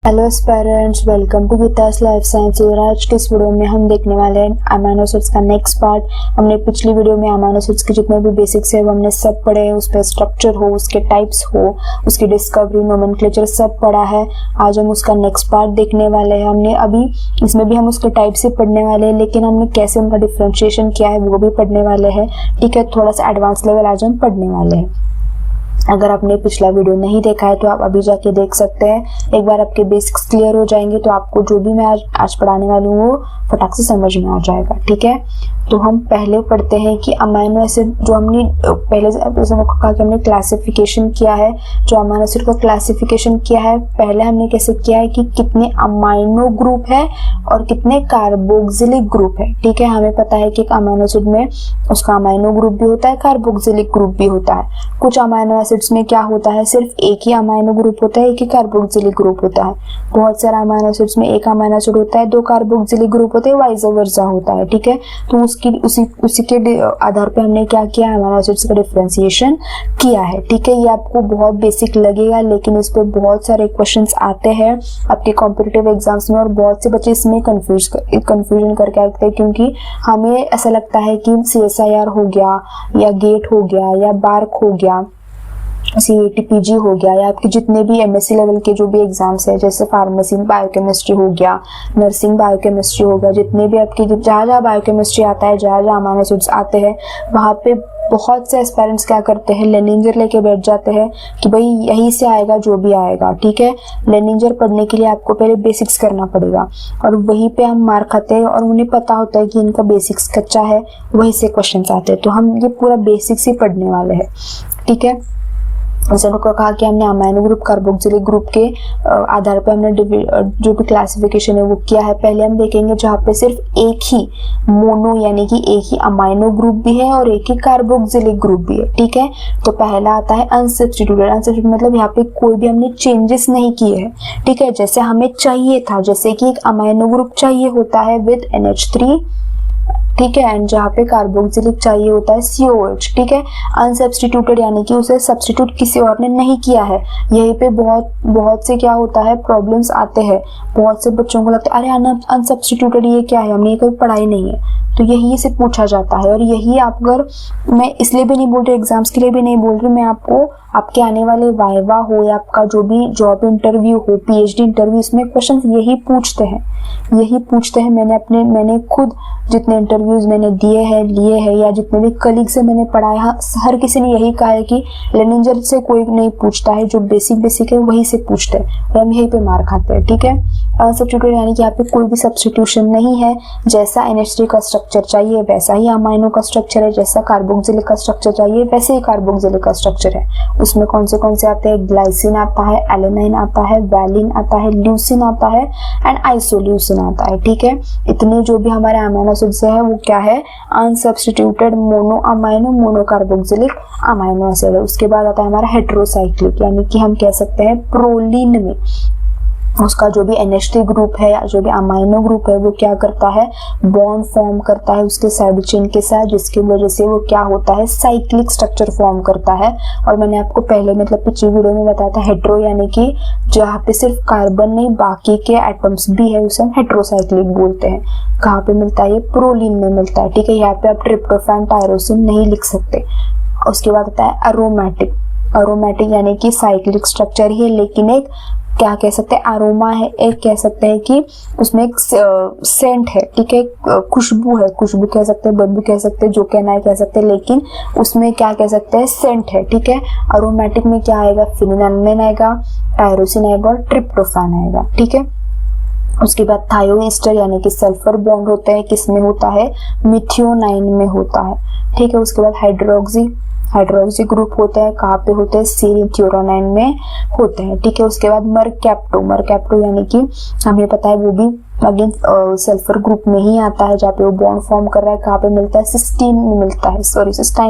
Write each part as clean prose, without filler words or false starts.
Hello aspirants, welcome to Geeta's life science. और आज के इस वीडियो में हम देखने वाले हैं अमीनो एसिड्स का नेक्स्ट पार्ट। हमने पिछली वीडियो में अमीनो एसिड्स के जितने भी बेसिक्स है वो हमने सब पढ़े हैं, उसका स्ट्रक्चर हो, उसके टाइप्स हो, उसकी डिस्कवरी, नोमेनक्लेचर सब पढ़ा है। आज हम उसका नेक्स्ट पार्ट देखने वाले हैं। हमने अभी इसमें भी हम उसके टाइप से पढ़ने वाले हैं, लेकिन हमने कैसे उनका डिफ्रेंशिएशन किया है वो भी पढ़ने वाले हैं। ठीक है, थोड़ा सा एडवांस लेवल आज हम पढ़ने वाले हैं। अगर आपने पिछला वीडियो नहीं देखा है तो आप अभी जाके देख सकते हैं। एक बार आपके बेसिक्स क्लियर हो जाएंगे तो आपको जो भी मैं आज पढ़ाने वाली हूँ वो फटाक से समझ में आ जाएगा। ठीक है, तो हम पहले पढ़ते हैं कि अमीनो एसिड जो हमने पहले कहा कि हमने क्लासिफिकेशन किया है। जो अमीनो एसिड का क्लासिफिकेशन किया है, पहले हमने कैसे किया है कि कितने अमीनो ग्रुप है और कितने कार्बोक्सिलिक ग्रुप है। ठीक है, हमें पता है कि एक अमीनो एसिड में उसका अमीनो ग्रुप भी होता है, कार्बोक्सिलिक ग्रुप भी होता है। कुछ अमीनो एसिड्स में क्या होता है, सिर्फ एक ही अमीनो ग्रुप होता है, एक ही कार्बोक्सिलिक ग्रुप होता है। बहुत सारे अमीनो एसिड्स में एक अमीनो एसिड होता है, दो कार्बोक्सिलिक ग्रुप होते हैं, वाइस वर्सा होता है। ठीक है, तो उसी के आधार पे हमने क्या किया, अमीनो एसिड्स का डिफरेंशिएशन किया है। ठीक है, ये आपको बहुत बेसिक लगेगा, लेकिन इस पे बहुत सारे क्वेश्चंस आते हैं आपके कॉम्पिटिटिव एग्जाम्स में, और बहुत से बच्चे इसमें कंफ्यूजन करके आते हैं, क्योंकि हमें ऐसा लगता है कि CSIR हो गया या गेट हो गया या बार्क हो गया, CAT PG हो गया, या आपके जितने भी MSc लेवल के जो भी एग्जाम्स है, जैसे फार्मेसी बायोकेमिस्ट्री हो गया, नर्सिंग बायोकेमिस्ट्री हो गया, जितने भी आपकी जहाँ जहाँ बायोकेमिस्ट्री आता है, जहाँ जहाँ अमीनो एसिड्स आते हैं, वहाँ पे बहुत से एस्पायरेंट्स क्या करते हैं, लेनिंजर लेके बैठ जाते हैं कि भाई यहीं से आएगा जो भी आएगा। ठीक है, लेनिंजर पढ़ने के लिए आपको पहले बेसिक्स करना पड़ेगा, और वहीं पे हम मार खाते हैं, और उन्हें पता होता है कि इनका बेसिक्स कच्चा है, वहीं से क्वेश्चंस आते हैं। तो हम ये पूरा बेसिक्स ही पढ़ने वाले हैं। ठीक है, जैसे उनको कहा कि हमने अमीनो ग्रुप, कार्बोक्सिलिक ग्रुप के आधार पर हमने जो भी क्लासिफिकेशन है वो किया है। पहले हम देखेंगे जहाँ पे सिर्फ एक ही मोनो यानी कि एक ही अमीनो ग्रुप भी है और एक ही कार्बोक्सिलिक ग्रुप भी है। ठीक है, तो पहला आता है अनसब्स्टिट्यूटेड। अनसब्स्टिट्यूटेड मतलब यहाँ पे कोई भी हमने चेंजेस नहीं किए हैं। ठीक है, जैसे हमें चाहिए था, जैसे कि एक अमीनो ग्रुप चाहिए होता है विद NH3, ठीक है, एंड जहाँ पे कार्बोक्सिलिक चाहिए होता है COH। ठीक है, अनसब्स्टिट्यूटेड यानी कि उसे सब्स्टिट्यूट किसी और ने नहीं किया है। यहीं पे बहुत से क्या होता है, प्रॉब्लम्स आते हैं। बहुत से बच्चों को लगता है अरे अनसब्स्टिट्यूटेड ये क्या है, हमने ये कभी पढ़ाई नहीं है, तो यही से पूछा जाता है। और यही आप, अगर मैं इसलिए भी नहीं बोल रही, एग्जाम्स के लिए भी नहीं बोल रही, मैं आपको आपके आने वाले वाइवा हो या आपका जो भी जॉब इंटरव्यू हो, PhD इंटरव्यू, इसमें क्वेश्चन यही पूछते हैं। मैंने खुद जितने इंटरव्यूज मैंने लिए हैं या जितने भी कलीग से मैंने पढ़ाया, हर किसी ने यही कहा है कि लेनिंजर से कोई नहीं पूछता है, जो बेसिक है वही से पूछते हैं, और हम यहीं पे मार खाते हैं। ठीक है, अनसब्स्टिट्यूटेड यानी कि यहाँ पे कोई भी सब्स्टिट्यूशन नहीं है। जैसा NH3 का स्ट्रक्चर चाहिए वैसा ही अमीनो का स्ट्रक्चर है, जैसा कार्बोक्सिलिक का स्ट्रक्चर चाहिए वैसे ही कार्बोक्सिलिक का स्ट्रक्चर है। उसमें कौन से आते हैं, ग्लाइसिन आता है, एलेनाइन आता है, वैलिन आता है, ल्यूसिन आता है एंड आइसोल्यूसिन आता है। ठीक है, इतने जो भी हमारे अमीनो एसिड्स है वो क्या है, unsubstituted mono amino mono carboxylic amino acid है। उसके बाद आता है हमारा हेटेरोसाइक्लिक, यानी कि हम कह सकते हैं प्रोलीन में उसका जो भी NH3 ग्रुप है या जो भी अमीनो ग्रुप है वो क्या करता है, बॉन्ड फॉर्म करता है उसके साइड चेन के साथ, जिसकी वजह से वो क्या होता है, साइक्लिक स्ट्रक्चर फॉर्म करता है। और मैंने आपको पहले पिछली वीडियो में बताया था, हेट्रो यानी कि जहाँ पे सिर्फ कार्बन नहीं बाकी के एटम्स भी है उसे हम हेट्रोसाइक्लिक बोलते हैं। कहाँ पे मिलता है, ये प्रोलीन में मिलता है। ठीक है, यहाँ पे आप ट्रिप्टोफैन, टायरोसिन नहीं लिख सकते। उसके बाद आता है अरोमेटिक यानी कि साइक्लिक स्ट्रक्चर ही है, लेकिन एक क्या कह सकते हैं, अरोमा है, एक कह सकते हैं कि उसमें एक सेंट है। ठीक है, खुशबू है, खुशबू कह सकते हैं, बदबू कह सकते हैं, जो कहना है कह सकते हैं, लेकिन उसमें क्या कह सकते हैं, सेंट है। ठीक है, अरोमेटिक में क्या आएगा, फिनाइल आएगा, टायरोसिन आएगा और ट्रिप्टोफैन आएगा। ठीक है, उसके बाद थायोईस्टर यानी कि सल्फर बॉन्ड होता है, किसमें होता है, मिथियोनाइन में होता है। ठीक है, उसके बाद हाइड्रोक्सी ग्रुप होता है, कहाँ पे होते हैं, सीरिन थ्योरोनाइन में होते हैं। ठीक है, उसके बाद मरकैप्टो यानी कि हमें पता है वो भी अगेन सल्फर ग्रुप में ही आता है, जहाँ पे वो बॉन्ड फॉर्म कर रहा है। कहाँ पे मिलता है, सिस्टाइन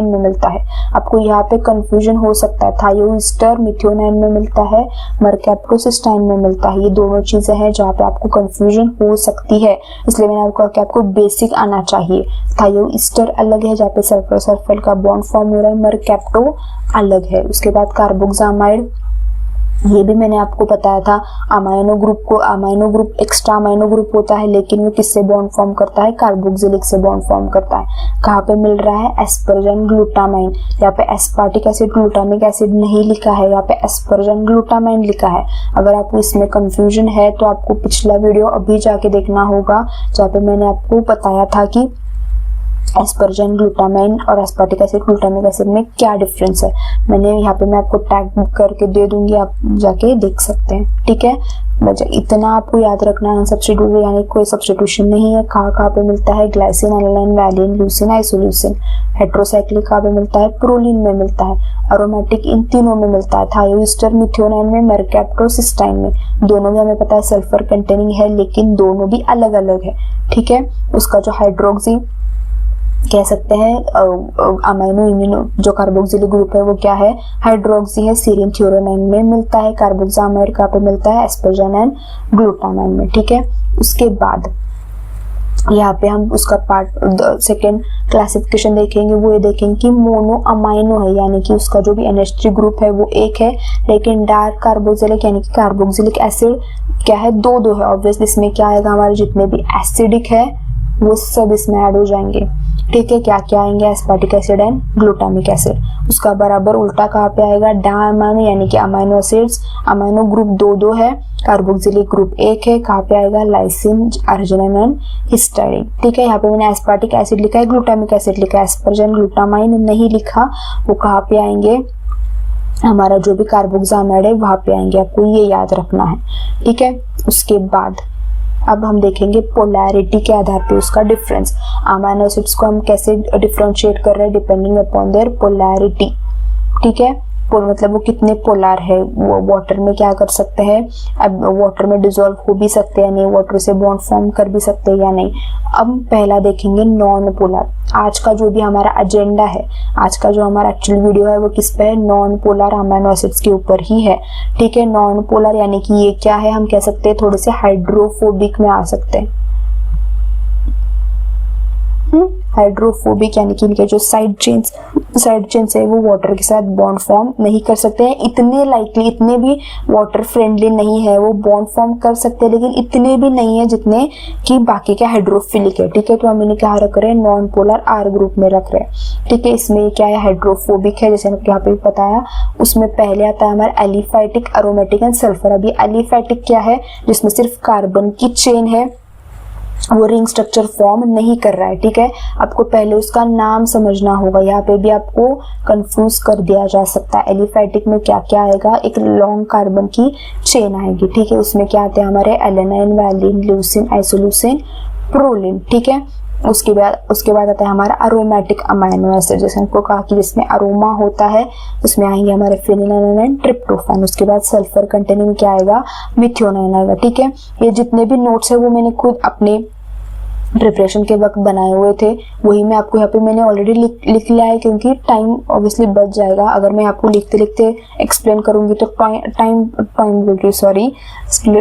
में मिलता है। आपको यहाँ पे कंफ्यूजन हो सकता है, थायोईस्टर मिथियोनाइन में मिलता है, मरकैप्टो सिस्टाइन में मिलता है। ये दोनों चीजें हैं जहाँ पे आपको कंफ्यूजन हो सकती है, इसलिए मैंने आपको कहा कि आपको बेसिक आना चाहिए। थायोईस्टर अलग है जहाँ पे सल्फर का बॉन्ड फॉर्म हो रहा है, मरकैप्टो अलग है। उसके बाद कार्बोक्सामाइड ये भी मैंने आपको बताया था। Amino group extra amino group होता है, लेकिन वो किससे बॉन्ड फॉर्म करता है? कार्बोक्सिलिक से बॉन्ड फॉर्म करता है। कहाँ पे मिल रहा है? एस्परजन ग्लूटामाइन। यहाँ पे एस्पार्टिक एसिड ग्लूटामिक एसिड नहीं लिखा है, यहाँ पे एस्परजन ग्लूटामाइन लिखा है। अगर आपको इसमें कंफ्यूजन है तो आपको पिछला वीडियो अभी जाके देखना होगा, जहाँ पे मैंने आपको बताया था कि एस्परजन ग्लूटामाइन और एस्पार्टिक एसिड ग्लूटामिक एसिड में क्या डिफरेंस है। मैंने यहाँ पे मैं आपको टैग करके दे दूंगी, आप जाके देख सकते हैं। ठीक है, इतना आपको याद रखना है। सब्स्टिट्यूट यानी कोई सब्स्टिट्यूशन नहीं है। कहाँ पे मिलता है? Glycine, alanine, valine, leucine, isoleucine. Heterocyclic कहाँ पे मिलता है? प्रोलिन में मिलता है। अरोमेटिक इन तीनों में मिलता है, थायोस्टर, मिथ्योनाइन में, मरकैप्टोसिस्टाइन में। दोनों में हमें पता है सल्फर कंटेनिंग है, लेकिन दोनों भी अलग अलग है। ठीक है, उसका जो हाइड्रोक्सी कह सकते हैं अमाइनो इम्यूनो जो कार्बोक्सिलिक ग्रुप है वो क्या है? हाइड्रोक्सी है। सीरिन थ्योरोनाइन में मिलता है। कार्बोक्सामाइड कहाँ पे मिलता है? एस्परजन एंड ग्लूटामाइन में। ठीक है, उसके बाद यहाँ पे हम उसका पार्ट सेकेंड क्लासिफिकेशन देखेंगे। वो ये देखेंगे कि मोनो अमाइनो है, यानी कि उसका जो भी NH3 ग्रुप है वो एक है, लेकिन डार्क कार्बोक्सिलिक यानी कि कार्बोक्सिलिक एसिड क्या है? दो है। ऑब्वियसली इसमें क्या आएगा? हमारे जितने भी एसिडिक है वो सब इसमें ऐड हो जाएंगे। ठीक है, क्या क्या आएंगे? Aspartic acid and glutamic acid. उसका बराबर उल्टा कहाँ पे आएगा? डायमाइनो यानी कि अमाइनो एसिड्स, अमाइनो ग्रुप दो है, कार्बोक्सिलिक ग्रुप एक है। कहाँ पे आएगा? Lysine, arginine and हिस्टाडीन। ठीक है, यहाँ पे मैंने एस्पार्टिक एसिड लिखा है, ग्लूटामिक एसिड लिखा है, एस्परजन ग्लूटामाइन नहीं लिखा। वो कहाँ पे आएंगे? हमारा जो भी कार्बोक्सामाइड है वहां पे आएंगे। आपको ये याद रखना है। ठीक है, उसके बाद अब हम देखेंगे पोलैरिटी के आधार पे उसका डिफरेंस। अमाइनो एसिड्स को हम कैसे डिफरेंशिएट कर रहे हैं? Depending upon their polarity. ठीक है, मतलब वो कितने पोलर है। वो वाटर में क्या कर सकते हैं? अब वाटर में डिसॉल्व हो भी सकते हैं, नहीं वाटर से बॉन्ड फॉर्म कर भी सकते हैं या नहीं। अब पहला देखेंगे नॉन पोलर। आज का जो भी हमारा एजेंडा है, आज का जो हमारा एक्चुअल वीडियो है वो किस पे है? नॉन पोलर अमाइनो एसिड्स के ऊपर ही है। ठीक है, नॉन पोलर यानी कि ये क्या है? हम कह सकते हैं थोड़े से हाइड्रोफोबिक में आ सकते हैं। हाइड्रोफोबिक यानी कि इनके जो साइड चेन्स है वो वाटर के साथ बॉन्ड फॉर्म नहीं कर सकते हैं। इतने लाइकली, इतने भी वाटर फ्रेंडली नहीं है। वो बॉन्ड फॉर्म कर सकते हैं, लेकिन इतने भी नहीं है जितने कि बाकी के हाइड्रोफिलिक है। ठीक है, तो हम इन्हें क्या रख रहे हैं? नॉन पोलर R ग्रुप में रख रहे हैं। ठीक है, इसमें क्या है? हाइड्रोफोबिक है, जैसे यहाँ पे बताया। उसमें पहले आता है हमारा एलिफैटिक, अरोमेटिक एंड सल्फर। अभी एलिफैटिक क्या है? जिसमें सिर्फ कार्बन की चेन है, वो रिंग स्ट्रक्चर फॉर्म नहीं कर रहा है। ठीक है, आपको पहले उसका नाम समझना होगा। यहाँ पे भी आपको कंफ्यूज कर दिया जा सकता है। एलिफैटिक में क्या क्या आएगा? एक लॉन्ग कार्बन की चेन आएगी। ठीक है, उसमें क्या आते हैं हमारे? Alanine, valine, leucine, isoleucine, proline. ठीक है, उसके बाद आता है हमारा अरोमेटिक अमाइनो एसिड, जैसे हमको कहा कि जिसमें अरोमा होता है उसमें आएंगे हमारे फिनिलानाइन, ट्रिप्टोफैन। उसके बाद सल्फर कंटेनिंग क्या आएगा? मिथ्योनाइन आएगा। ठीक है, ये जितने भी नोट्स है वो मैंने खुद अपने प्रिपरेशन के वक्त बनाए हुए थे, वही मैं आपको यहाँ पे मैंने ऑलरेडी लिख लिया है, क्योंकि टाइम ऑब्वियसली बच जाएगा। अगर मैं आपको लिखते लिखते एक्सप्लेन करूंगी तो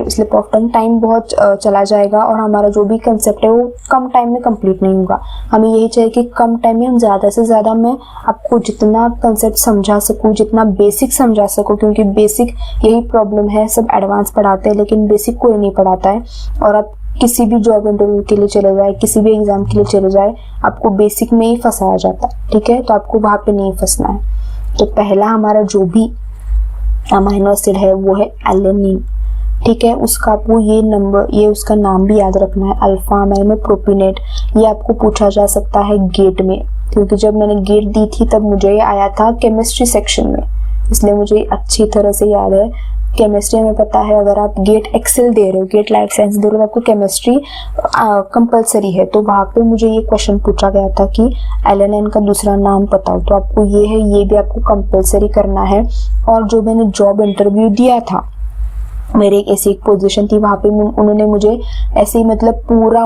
स्लिप ऑफ टंग टाइम बहुत चला जाएगा और हमारा जो भी कंसेप्ट है वो कम टाइम में कंप्लीट नहीं होगा। हमें यही चाहिए कि कम टाइम में हम ज़्यादा से ज़्यादा मैं आपको जितना कंसेप्ट समझा सकूँ, जितना बेसिक समझा सकूँ, क्योंकि बेसिक यही प्रॉब्लम है। सब एडवांस पढ़ाते हैं लेकिन बेसिक कोई नहीं पढ़ाता है। और आप किसी भी जॉब इंटरव्यू के लिए चले जाए, किसी भी एग्जाम के लिए चले जाए, आपको बेसिक में ही फंसाया जाता है। ठीक है, तो आपको वहां पे नहीं फंसना है। तो पहला हमारा जो भी अमाइनो एसिड है वो है एलेनिन। ठीक है, उसका आपको ये उसका नाम भी याद रखना है, अल्फा अमाइनो प्रोपिनेट। ये आपको पूछा जा सकता है गेट में, क्योंकि जब मैंने गेट दी थी तब मुझे ये आया था केमिस्ट्री सेक्शन में, इसलिए मुझे अच्छी तरह से याद है। केमिस्ट्री में पता है, अगर आप गेट एक्सेल दे रहे हो, गेट लाइफ साइंस दे रहे हो, तो आपको केमिस्ट्री कंपलसरी है। तो वहां पे मुझे ये क्वेश्चन पूछा गया था कि एलेनाइन का दूसरा नाम बताओ, तो आपको ये है, ये भी आपको कंपलसरी करना है। और जो मैंने जॉब इंटरव्यू दिया था, मेरे एक ऐसी एक पोजीशन थी, वहां पे उन्होंने मुझे ऐसे ही मतलब पूरा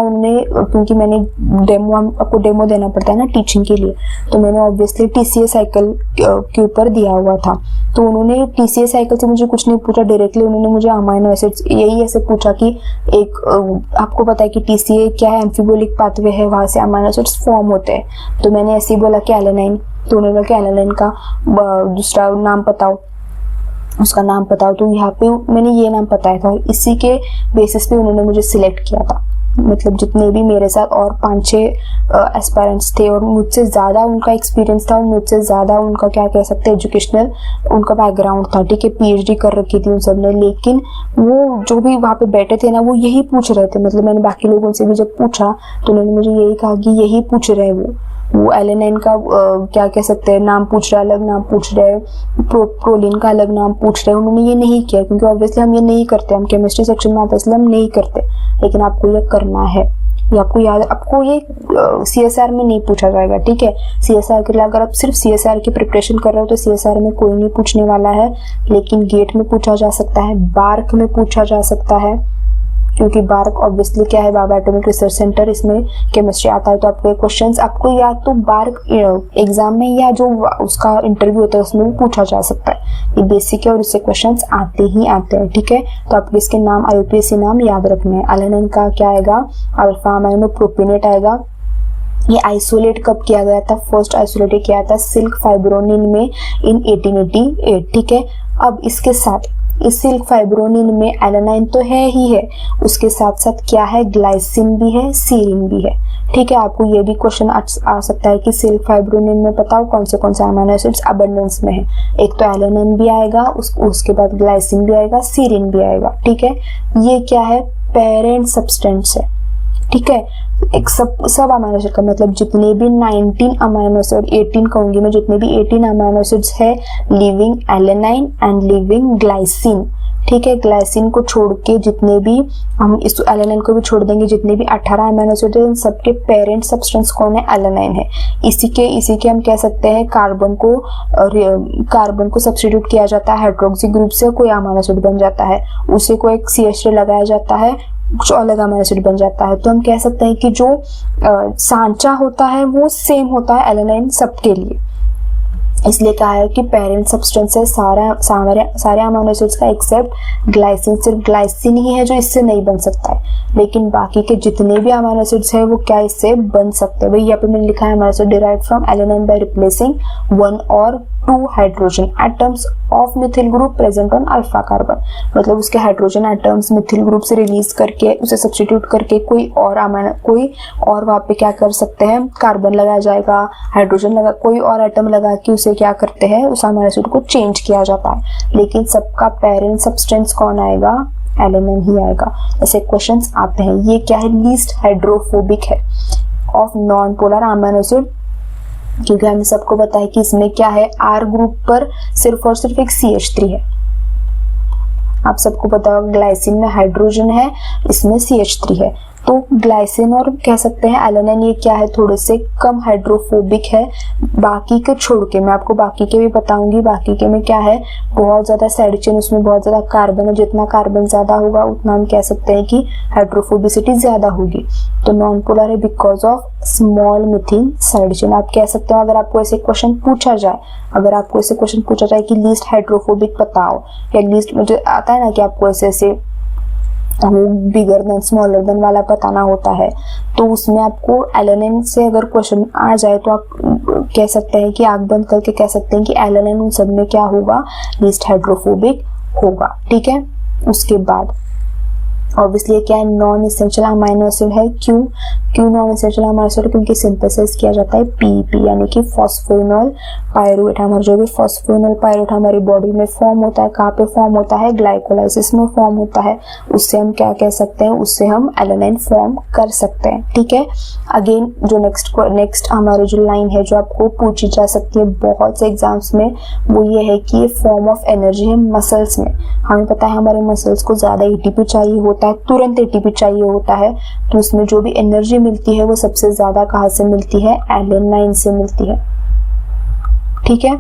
क्योंकि मैंने आपको डेमो देना पड़ता है ना टीचिंग के लिए, तो मैंने ऑब्वियसली TCA साइकिल के ऊपर दिया हुआ था। तो उन्होंने TCA साइकिल से मुझे कुछ नहीं पूछा, डायरेक्टली उन्होंने मुझे अमाइनो एसिड्स यही ऐसे पूछा कि आपको पता है कि TCA क्या है? एम्फिबोलिक पाथवे है, वहां से अमाइनो एसिड्स फॉर्म होते हैं। तो मैंने ऐसे ही बोला कि एलेनाइन, तो उन्होंने बोला कि एलेनाइन का दूसरा नाम बताओ। उसका नाम बताओ। तो यहाँ पे मैंने ये नाम बताया था और इसी के बेसिस पे उन्होंने मुझे सिलेक्ट किया था। मतलब जितने भी मेरे साथ और 5-6 एस्पायरेंट्स थे और मुझसे ज़्यादा उनका एक्सपीरियंस था और मुझसे ज़्यादा उनका क्या कह सकते हैं एजुकेशनल उनका बैकग्राउंड था, ठीक है, PhD कर रखी थी उन सब ने। लेकिन वो जो भी वहाँ पे बैठे थे ना, वो यही पूछ रहे थे। मतलब मैंने बाकी लोगों से भी जब पूछा तो उन्होंने मुझे यही कहा कि यही पूछ रहे हैं वो एलेनाइन का क्या कह सकते हैं नाम पूछ रहे, अलग नाम पूछ रहे, प्रोलिन का अलग नाम पूछ रहे। उन्होंने ये नहीं किया क्योंकि ऑब्वियसली हम ये नहीं करते, हम केमिस्ट्री सेक्शन में आते इसलिए हम नहीं करते। लेकिन आपको ये करना है, ये आपको याद, आपको ये CSR में नहीं पूछा जाएगा, ठीक है। CSR के लिए अगर आप सिर्फ CSR की प्रिपरेशन कर रहे हो तो CSR में कोई नहीं पूछने वाला है, लेकिन गेट में पूछा जा सकता है, बार्क में पूछा जा सकता है, क्योंकि बार्क ऑब्वियसली क्या है, बाबा एटॉमिक रिसर्च सेंटर, इसमें केमिस्ट्री आता है। तो आपको क्वेश्चंस आपको या तो बार्क एग्जाम में या जो उसका इंटरव्यू होता है उसमें भी पूछा जा सकता है। ये बेसिक है और इससे क्वेश्चंस आते ही आते हैं, ठीक है। तो आपको इसके नाम IUPAC नाम याद रखने हैं। एलेनाइन का क्या आएगा, अल्फा अमाइनो प्रोपिनेट आएगा। ये आइसोलेट कब किया गया था, फर्स्ट आइसोलेट किया था सिल्क फाइब्रोनिन में इन 1888, ठीक है। अब इसके साथ इस सिल्क फाइब्रोनिन में एलेनाइन तो है ही है, उसके साथ साथ क्या है, ग्लाइसिन भी है, सीरिन भी है, ठीक है। आपको ये भी क्वेश्चन आ सकता है कि सिल्क फाइब्रोनिन में बताओ कौन से अमीनो एसिड्स अबंडेंस में है। एक तो एलेनाइन भी आएगा, उसके बाद ग्लाइसिन भी आएगा, सीरिन भी आएगा, ठीक है। ये क्या है, पेरेंट सब्सटेंस है, ठीक है। एक सब अमीनो एसिड का मतलब जितने भी 19 अमीनो एसिड, 18 कहूंगी मैं, जितने भी 18 अमीनो एसिड्स है living alanine and living glycine, ठीक है। ग्लाइसिन को छोड़ के जितने भी, हम इस एलेनाइन को भी छोड़ देंगे, जितने भी 18 अमीनो एसिड है सबके पेरेंट सब्सटेंस कौन है, एलेनाइन है। इसी के हम कह सकते हैं कार्बन को सब्स्टिट्यूट किया जाता है हाइड्रोक्सी ग्रुप से, कोई अमीनो एसिड बन जाता है, उसी को एक CH3 लगाया जाता है, कुछ अलग अमीनो एसिड बन जाता है। तो हम कह सकते हैं कि जो सांचा होता है वो सेम होता है एलेनाइन सबके लिए। इसलिए कहा है कि पेरेंट सब्सटेंस है सारे अमीनो एसिड्स का एक्सेप्ट ग्लाइसिन। सिर्फ ग्लाइसिन ही है जो इससे नहीं बन सकता है, लेकिन बाकी के जितने भी अमीनो एसिड्स है वो क्या इससे बन सकते हैं। भाई यहाँ पे मैंने लिखा है amino acid derived from alanine by replacing 1 और 2 hydrogen atoms of methyl group present on alpha carbon. मतलब उसके हाइड्रोजन एटम्स मिथिल ग्रुप से रिलीज करके उसे सब्स्टिट्यूट करके कोई और वहाँ पे क्या कर सकते हैं, कार्बन लगाया जाएगा, हाइड्रोजन लगा, कोई और एटम लगा के उसे क्या करते हैं, उस अमीनो एसिड को चेंज किया जाता है। लेकिन सबका पेरेंट सब्सटेंस कौन आएगा, एलेनाइन ही आएगा। ऐसे क्वेश्चंस आते हैं। ये क्या है, लीस्ट हाइड्रोफोबिक है of non polar amino acid, क्योंकि हमें सबको पता है कि इसमें क्या है, R ग्रुप पर सिर्फ और सिर्फ एक CH3 है। आप सबको पता होगा ग्लाइसिन में हाइड्रोजन है, इसमें CH3 है। तो ग्लाइसिन और कह सकते हैं एलेनाइन, ये क्या है, थोड़े से कम हाइड्रोफोबिक है बाकी के छोड़ के। मैं आपको बाकी के भी बताऊंगी। बाकी के में क्या है, बहुत ज्यादा साइड चेन, उसमें बहुत ज्यादा कार्बन है। जितना कार्बन ज्यादा होगा उतना हम कह सकते हैं कि हाइड्रोफोबिसिटी ज्यादा होगी। तो नॉन पोलर है because of small मिथिन side chain. आप कह सकते हो, अगर आपको ऐसे क्वेश्चन पूछा जाए, कि लीस्ट हाइड्रोफोबिक बताओ, या लीस्ट, मुझे आता है ना कि आपको ऐसे बिगर देन स्मॉलर देन वाला बताना होता है, तो उसमें आपको एलेनाइन से अगर क्वेश्चन आ जाए तो आप कह सकते हैं कि आंख बंद करके कह सकते हैं कि एलेनाइन उन सब में क्या होगा, लीस्ट हाइड्रोफोबिक होगा, ठीक है। उसके बाद ऑब्वियसली क्या है, नॉन एसेंशियल अमीनो एसिड है। क्यों नॉन एसेंशियल अमीनो एसिड, क्योंकि सिंथेसाइज किया जाता है PEP यानी कि फॉस्फोइनोल पायरुवेट। हमारा जो भी फॉस्फोइनोल पायरुवेट हमारी बॉडी में फॉर्म होता है, कहाँ पे फॉर्म होता है, ग्लाइकोलाइसिस में फॉर्म होता है। उससे हम क्या कह सकते हैं, उससे हम एलेनाइन फॉर्म कर सकते हैं, ठीक है। अगेन जो नेक्स्ट हमारी जो लाइन है जो आपको पूछी जा सकती है बहुत से एग्जाम्स में, वो ये है कि ये फॉर्म ऑफ एनर्जी है मसल्स में। हमें पता है हमारे मसल्स को ज्यादा ATP चाहिए होता है, तुरंत ATP चाहिए होता है, तो उसमें जो भी एनर्जी मिलती है वो सबसे ज्यादा कहाँ से मिलती है, एलेनाइन से मिलती है, ठीक है।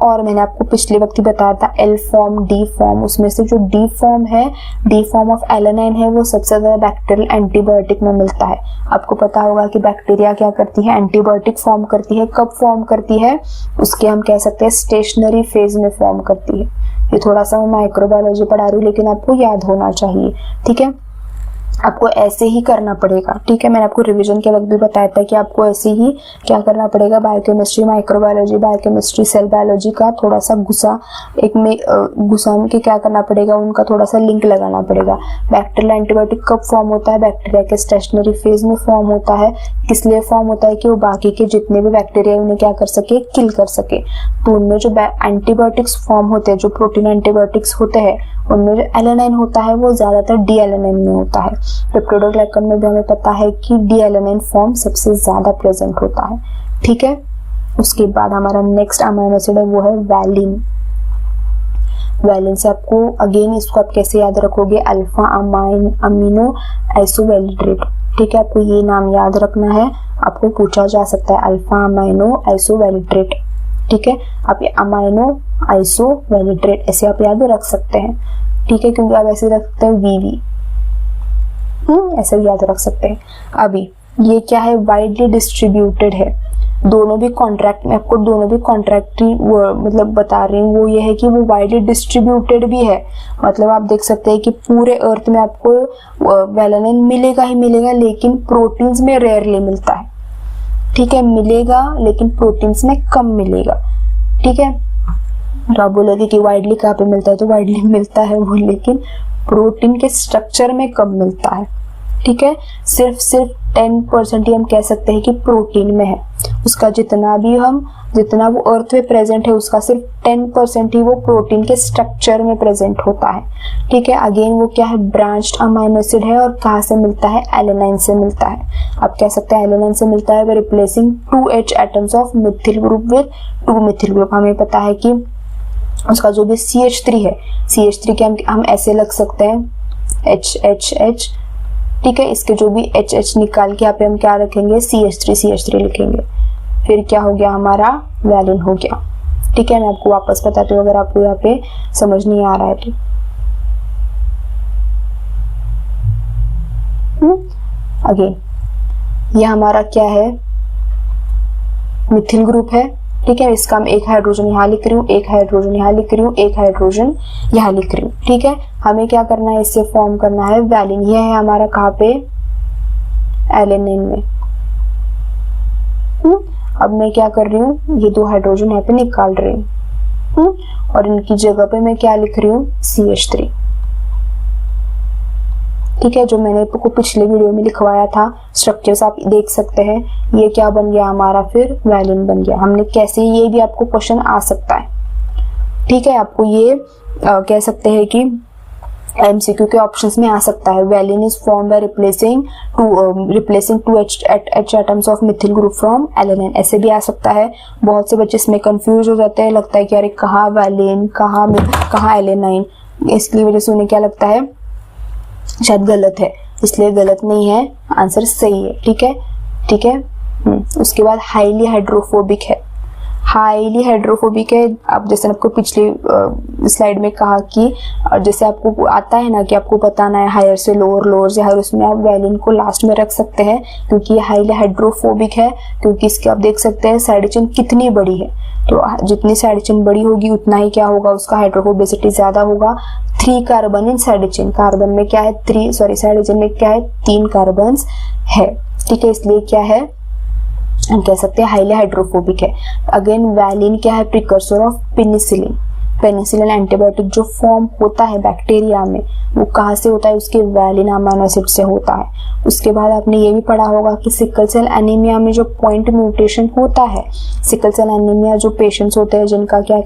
और मैंने आपको पिछले वक्त ही बताया था L फॉर्म, D फॉर्म, उसमें से जो D फॉर्म है, D फॉर्म ऑफ एलेनाइन है, वो सबसे ज्यादा बैक्टीरियल एंटीबायोटिक में मिलता है। आपको पता होगा कि बैक्टीरिया क्या करती है, एंटीबायोटिक फॉर्म करती है। कब फॉर्म करती है, उसके हम कह सकते हैं स्टेशनरी फेज में फॉर्म करती है। ये थोड़ा सा मैं माइक्रोबायोलॉजी पढ़ा रही हूँ लेकिन आपको याद होना चाहिए, ठीक है। आपको ऐसे ही करना पड़ेगा, ठीक है। मैंने आपको रिवीजन के वक्त भी बताया था कि आपको ऐसे ही क्या करना पड़ेगा, biochemistry, microbiology, biochemistry, cell biology का थोड़ा सा घुसा के क्या करना पड़ेगा, उनका थोड़ा सा लिंक लगाना पड़ेगा। बैक्टीरियल एंटीबायोटिक कब फॉर्म होता है, बैक्टीरिया के स्टेशनरी फेज में फॉर्म होता है। किस लिए फॉर्म होता है कि वो बाकी के जितने भी बैक्टीरिया उन्हें क्या कर सके, किल कर सके। तो उनमें जो एंटीबायोटिक्स फॉर्म होते हैं, जो प्रोटीन एंटीबायोटिक्स होते हैं, उनमें जो एलेनाइन होता है वो ज्यादातर डी एलेनाइन में होता है। पेप्टिडोग्लाइकन में भी हमें पता है कि डी एलेनाइन फॉर्म सबसे ज्यादा प्रेजेंट होता है, ठीक है। उसके बाद हमारा नेक्स्ट अमीनो एसिड है वो है वैलिन। वैलिन से आपको अगेन इसको आप कैसे याद रखोगे, अल्फा अमीनो आइसोवैलिट्रेट, ठीक है। आपको ये नाम याद रखना है, आपको पूछा जा सकता है अल्फा अमीनो आइसोवैलिट्रेट, ठीक है। आप ये अमीनो आइसोवैलिट्रेट ऐसे आप याद रख सकते हैं, ठीक है, क्योंकि आप ऐसे रख सकते हैं वीवी, ऐसे भी याद रख सकते हैं। अभी ये क्या है, वाइडली डिस्ट्रीब्यूटेड है। दोनों भी कॉन्ट्रैक्ट में आपको दोनों भी कॉन्ट्रैक्टरी मतलब बता रही हूँ, वो ये है कि वो वाइडली डिस्ट्रीब्यूटेड भी है। मतलब आप देख सकते हैं कि पूरे अर्थ में आपको वेलानिन मिलेगा ही मिलेगा, लेकिन प्रोटीन्स में रेयरली मिलता है, ठीक है। मिलेगा लेकिन प्रोटीन्स में कम मिलेगा, ठीक है। तो आप बोलोगे कि वाइडली कहाँ पे मिलता है, तो वाइडली मिलता है वो, लेकिन प्रोटीन के स्ट्रक्चर में कम मिलता है, ठीक है। सिर्फ 10% ही हम कह सकते हैं कि प्रोटीन में है। उसका जितना वो अर्थ में प्रेजेंट है, उसका सिर्फ 10% ही वो प्रोटीन के स्ट्रक्चर में प्रेजेंट होता है, ठीक है। अगेन वो क्या है, ब्रांच्ड अमीनो एसिड है, और कहाँ से मिलता है, एलेनाइन से मिलता है। आप कह सकते हैं एलेनाइन से मिलता है, replacing 2H atoms of methyl group with 2 methyl group. हमें पता है कि उसका जो भी CH3 है, CH3 के हम ऐसे लग सकते हैं HHH, ठीक है। इसके जो भी HH निकाल के यहाँ पे हम क्या रखेंगे, CH3 लिखेंगे। फिर क्या हो गया, हमारा वैलिन हो गया, ठीक है। मैं आपको वापस बताती हूँ अगर आपको यहाँ पे समझ नहीं आ रहा है तो। अगेन ये हमारा क्या है, मिथिल ग्रुप है, ठीक है। इसका हम एक हाइड्रोजन यहाँ लिख रही हूँ, एक हाइड्रोजन यहाँ लिख रही हूँ, एक हाइड्रोजन यहाँ लिख रही हूँ, ठीक है। हमें क्या करना है, इससे फॉर्म करना है वैलिन। यह है हमारा कहाँ पे, एलेनिन में। अब मैं क्या कर रही हूँ, ये 2 हाइड्रोजन यहाँ पे निकाल रही हूँ, और इनकी जगह पे मैं क्या लिख रही हूँ, CH3, ठीक है। जो मैंने आपको पिछले वीडियो में लिखवाया था स्ट्रक्चर्स आप देख सकते हैं। ये क्या बन गया हमारा, फिर वैलिन बन गया। हमने कैसे, ये भी आपको क्वेश्चन आ सकता है, ठीक है। आपको ये कह सकते हैं कि MCQ के ऑप्शंस में आ सकता है, valine is form by replacing 2H atoms of methyl group from alanine, ऐसे भी आ सकता है। बहुत से बच्चे इसमें कंफ्यूज हो जाते हैं, लगता है कि अरे कहाँ वैलिन, कहाँ एलेनाइन, इसकी वजह से उन्हें क्या लगता है शायद गलत है, इसलिए गलत नहीं है, आंसर सही है, ठीक है, ठीक है। उसके बाद हाईली हाइड्रोफोबिक है, हाईली हाइड्रोफोबिक है। अब जैसे आपको पिछली स्लाइड में कहा कि जैसे आपको आता है ना कि आपको बताना है हायर से लोअर, लोअर से हायर, उसमें आप वैलिन को लास्ट में रख सकते हैं, क्योंकि ये हाईली हाइड्रोफोबिक है। क्योंकि इसके आप देख सकते हैं साइड चेन कितनी बड़ी है, तो जितनी साइड चेन बड़ी होगी उतना ही क्या होगा, उसका हाइड्रोफोबिसिटी ज्यादा होगा। 3 carbon in side chain, carbon में क्या है साइड चेन में क्या है, 3 कार्बन है, ठीक है। इसलिए क्या है, हम कह सकते हैं हाईली हाइड्रोफोबिक है। अगेन वैलिन क्या है, precursor of penicillin. Penicillin antibiotic जो फॉर्म होता है बैक्टीरिया में, वो कहाँ से होता है, उसके वैलिन अमीनो एसिड से होता है। उसके बाद आपने ये भी पढ़ा होगा कि सिकल सेल एनीमिया में जो पॉइंट म्यूटेशन होता है, सिकल सेल एनीमिया जो पेशेंट्स होते हैं जिनका क्या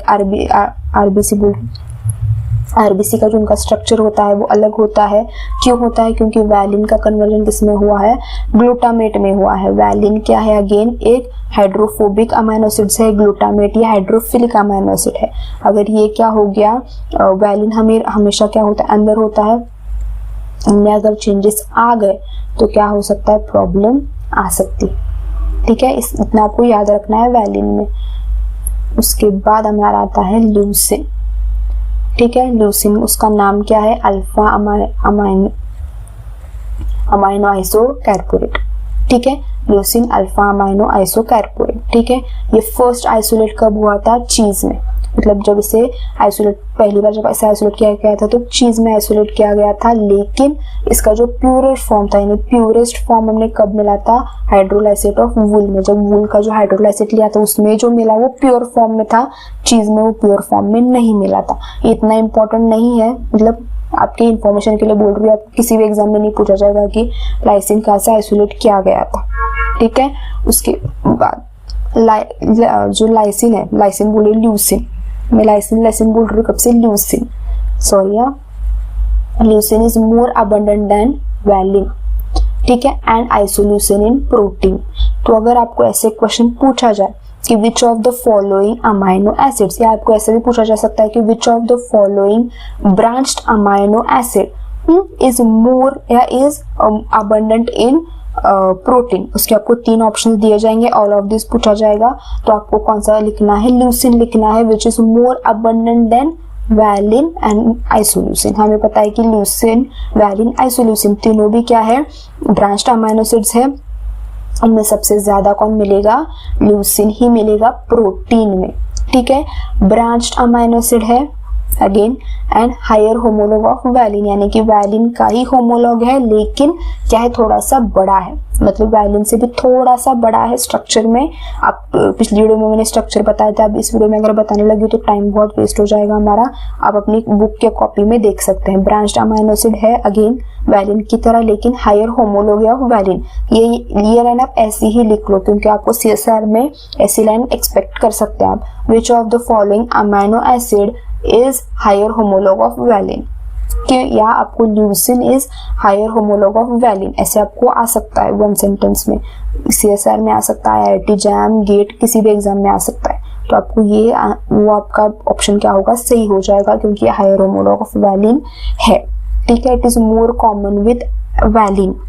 आरबीसी का जो उनका स्ट्रक्चर होता है वो अलग होता है। क्यों होता है, क्योंकि वैलिन का कन्वर्जन किसमें हुआ है, ग्लूटामेट में हुआ है। वैलिन क्या है, अगेन एक हाइड्रोफोबिक अमीनो एसिड है, ग्लूटामेट या हाइड्रोफिलिक अमीनो एसिड है। अगर ये क्या हो गया, वैलिन हमेशा क्या होता है, अंदर होता है, इनमें अगर चेंजेस आ गए तो क्या हो सकता है, प्रॉब्लम आ सकती, ठीक है। इतना आपको याद रखना है वैलिन में। उसके बाद हमारा आता है लूसिन, ठीक है। लूसिन उसका नाम क्या है, अल्फा अमाइनो आइसोकार्बोरेट, ठीक है, ल्यूसीन अल्फा अमाइनो आइसोकैर्पोरेट। ठीक है, ये फर्स्ट आइसोलेट कब हुआ था? चीज में, मतलब जब इसे आइसोलेट पहली बार जब इसे आइसोलेट किया गया था तो चीज में आइसोलेट किया गया था, लेकिन इसका जो प्योरेस्ट फॉर्म था यानी प्योरेस्ट फॉर्म हमने कब मिला था? हाइड्रोलाइसेट ऑफ वूल में। जब वूल का जो हाइड्रोलाइसेट लिया था उसमें जो मिला वो प्योर फॉर्म में था, चीज में वो प्योर फॉर्म में नहीं मिला था। इतना इंपॉर्टेंट नहीं है, मतलब आपके इंफॉर्मेशन के लिए बोल रही हूँ, आप किसी भी एग्जाम में नहीं पूछा जाएगा कि लाइसिन कहाँ से आइसोलेट किया गया था। ठीक है, उसके बाद जो लाइसिन है, लाइसिन बोले ल्यूसिन, मैं लाइसिन बोल रही हूँ कब से? Leucine, sorry leucine is more abundant than valine. ठीक है, एंड आइसोल्यूसिन इन प्रोटीन। तो अगर आपको ऐसे क्वेश्चन पूछा जाए कि विच of the following amino acids, या आपको ऐसे भी पूछा जा सकता है कि विच of the following branched amino acid is more या इज अबंडेंट इन प्रोटीन, उसके आपको 3 ऑप्शन दिए जाएंगे, ऑल ऑफ दिस पूछा जाएगा। तो आपको कौन सा लिखना है? ल्यूसिन लिखना है, which is more abundant than valine and isoleucine. हमें पता है कि ल्यूसिन, वैलिन, आइसोल्यूसिन तीनों भी क्या है? ब्रांच्ड अमाइनो एसिड्स है। उनमें सबसे ज्यादा कौन मिलेगा? ल्यूसिन ही मिलेगा प्रोटीन में। ठीक है, ब्रांच्ड अमाइनो एसिड है again, and higher homologue of valine, यानी कि वैलिन का ही होमोलॉग है, लेकिन क्या है? थोड़ा सा बड़ा है, मतलब वैलिन से भी थोड़ा सा बड़ा है स्ट्रक्चर में। आप पिछली वीडियो में मैंने स्ट्रक्चर बताया था, अब इस वीडियो में अगर बताने लगी तो टाइम बहुत वेस्ट हो जाएगा हमारा। आप अपनी बुक के कॉपी में देख सकते हैं। ब्रांच्ड अमाइनो एसिड है अगेन वैलिन की तरह, लेकिन हायर होमोलॉग ऑफ वैलिन। ये लाइन आप ऐसी ही लिख लो, क्योंकि आपको CSR में ऐसी लाइन एक्सपेक्ट कर सकते हैं आप। Which of the following amino acid is higher homologue of valine, कि या आपको leucine is higher homologue of valine, ऐसे आपको आ सकता है 1 सेंटेंस में। CSR में आ सकता है, IIT जैम, गेट, किसी भी एग्जाम में आ सकता है। तो आपको ये वो आपका ऑप्शन क्या होगा? सही हो जाएगा, क्योंकि हायर होमोलॉग ऑफ वैलिन है। ठीक है, it is more common with valine.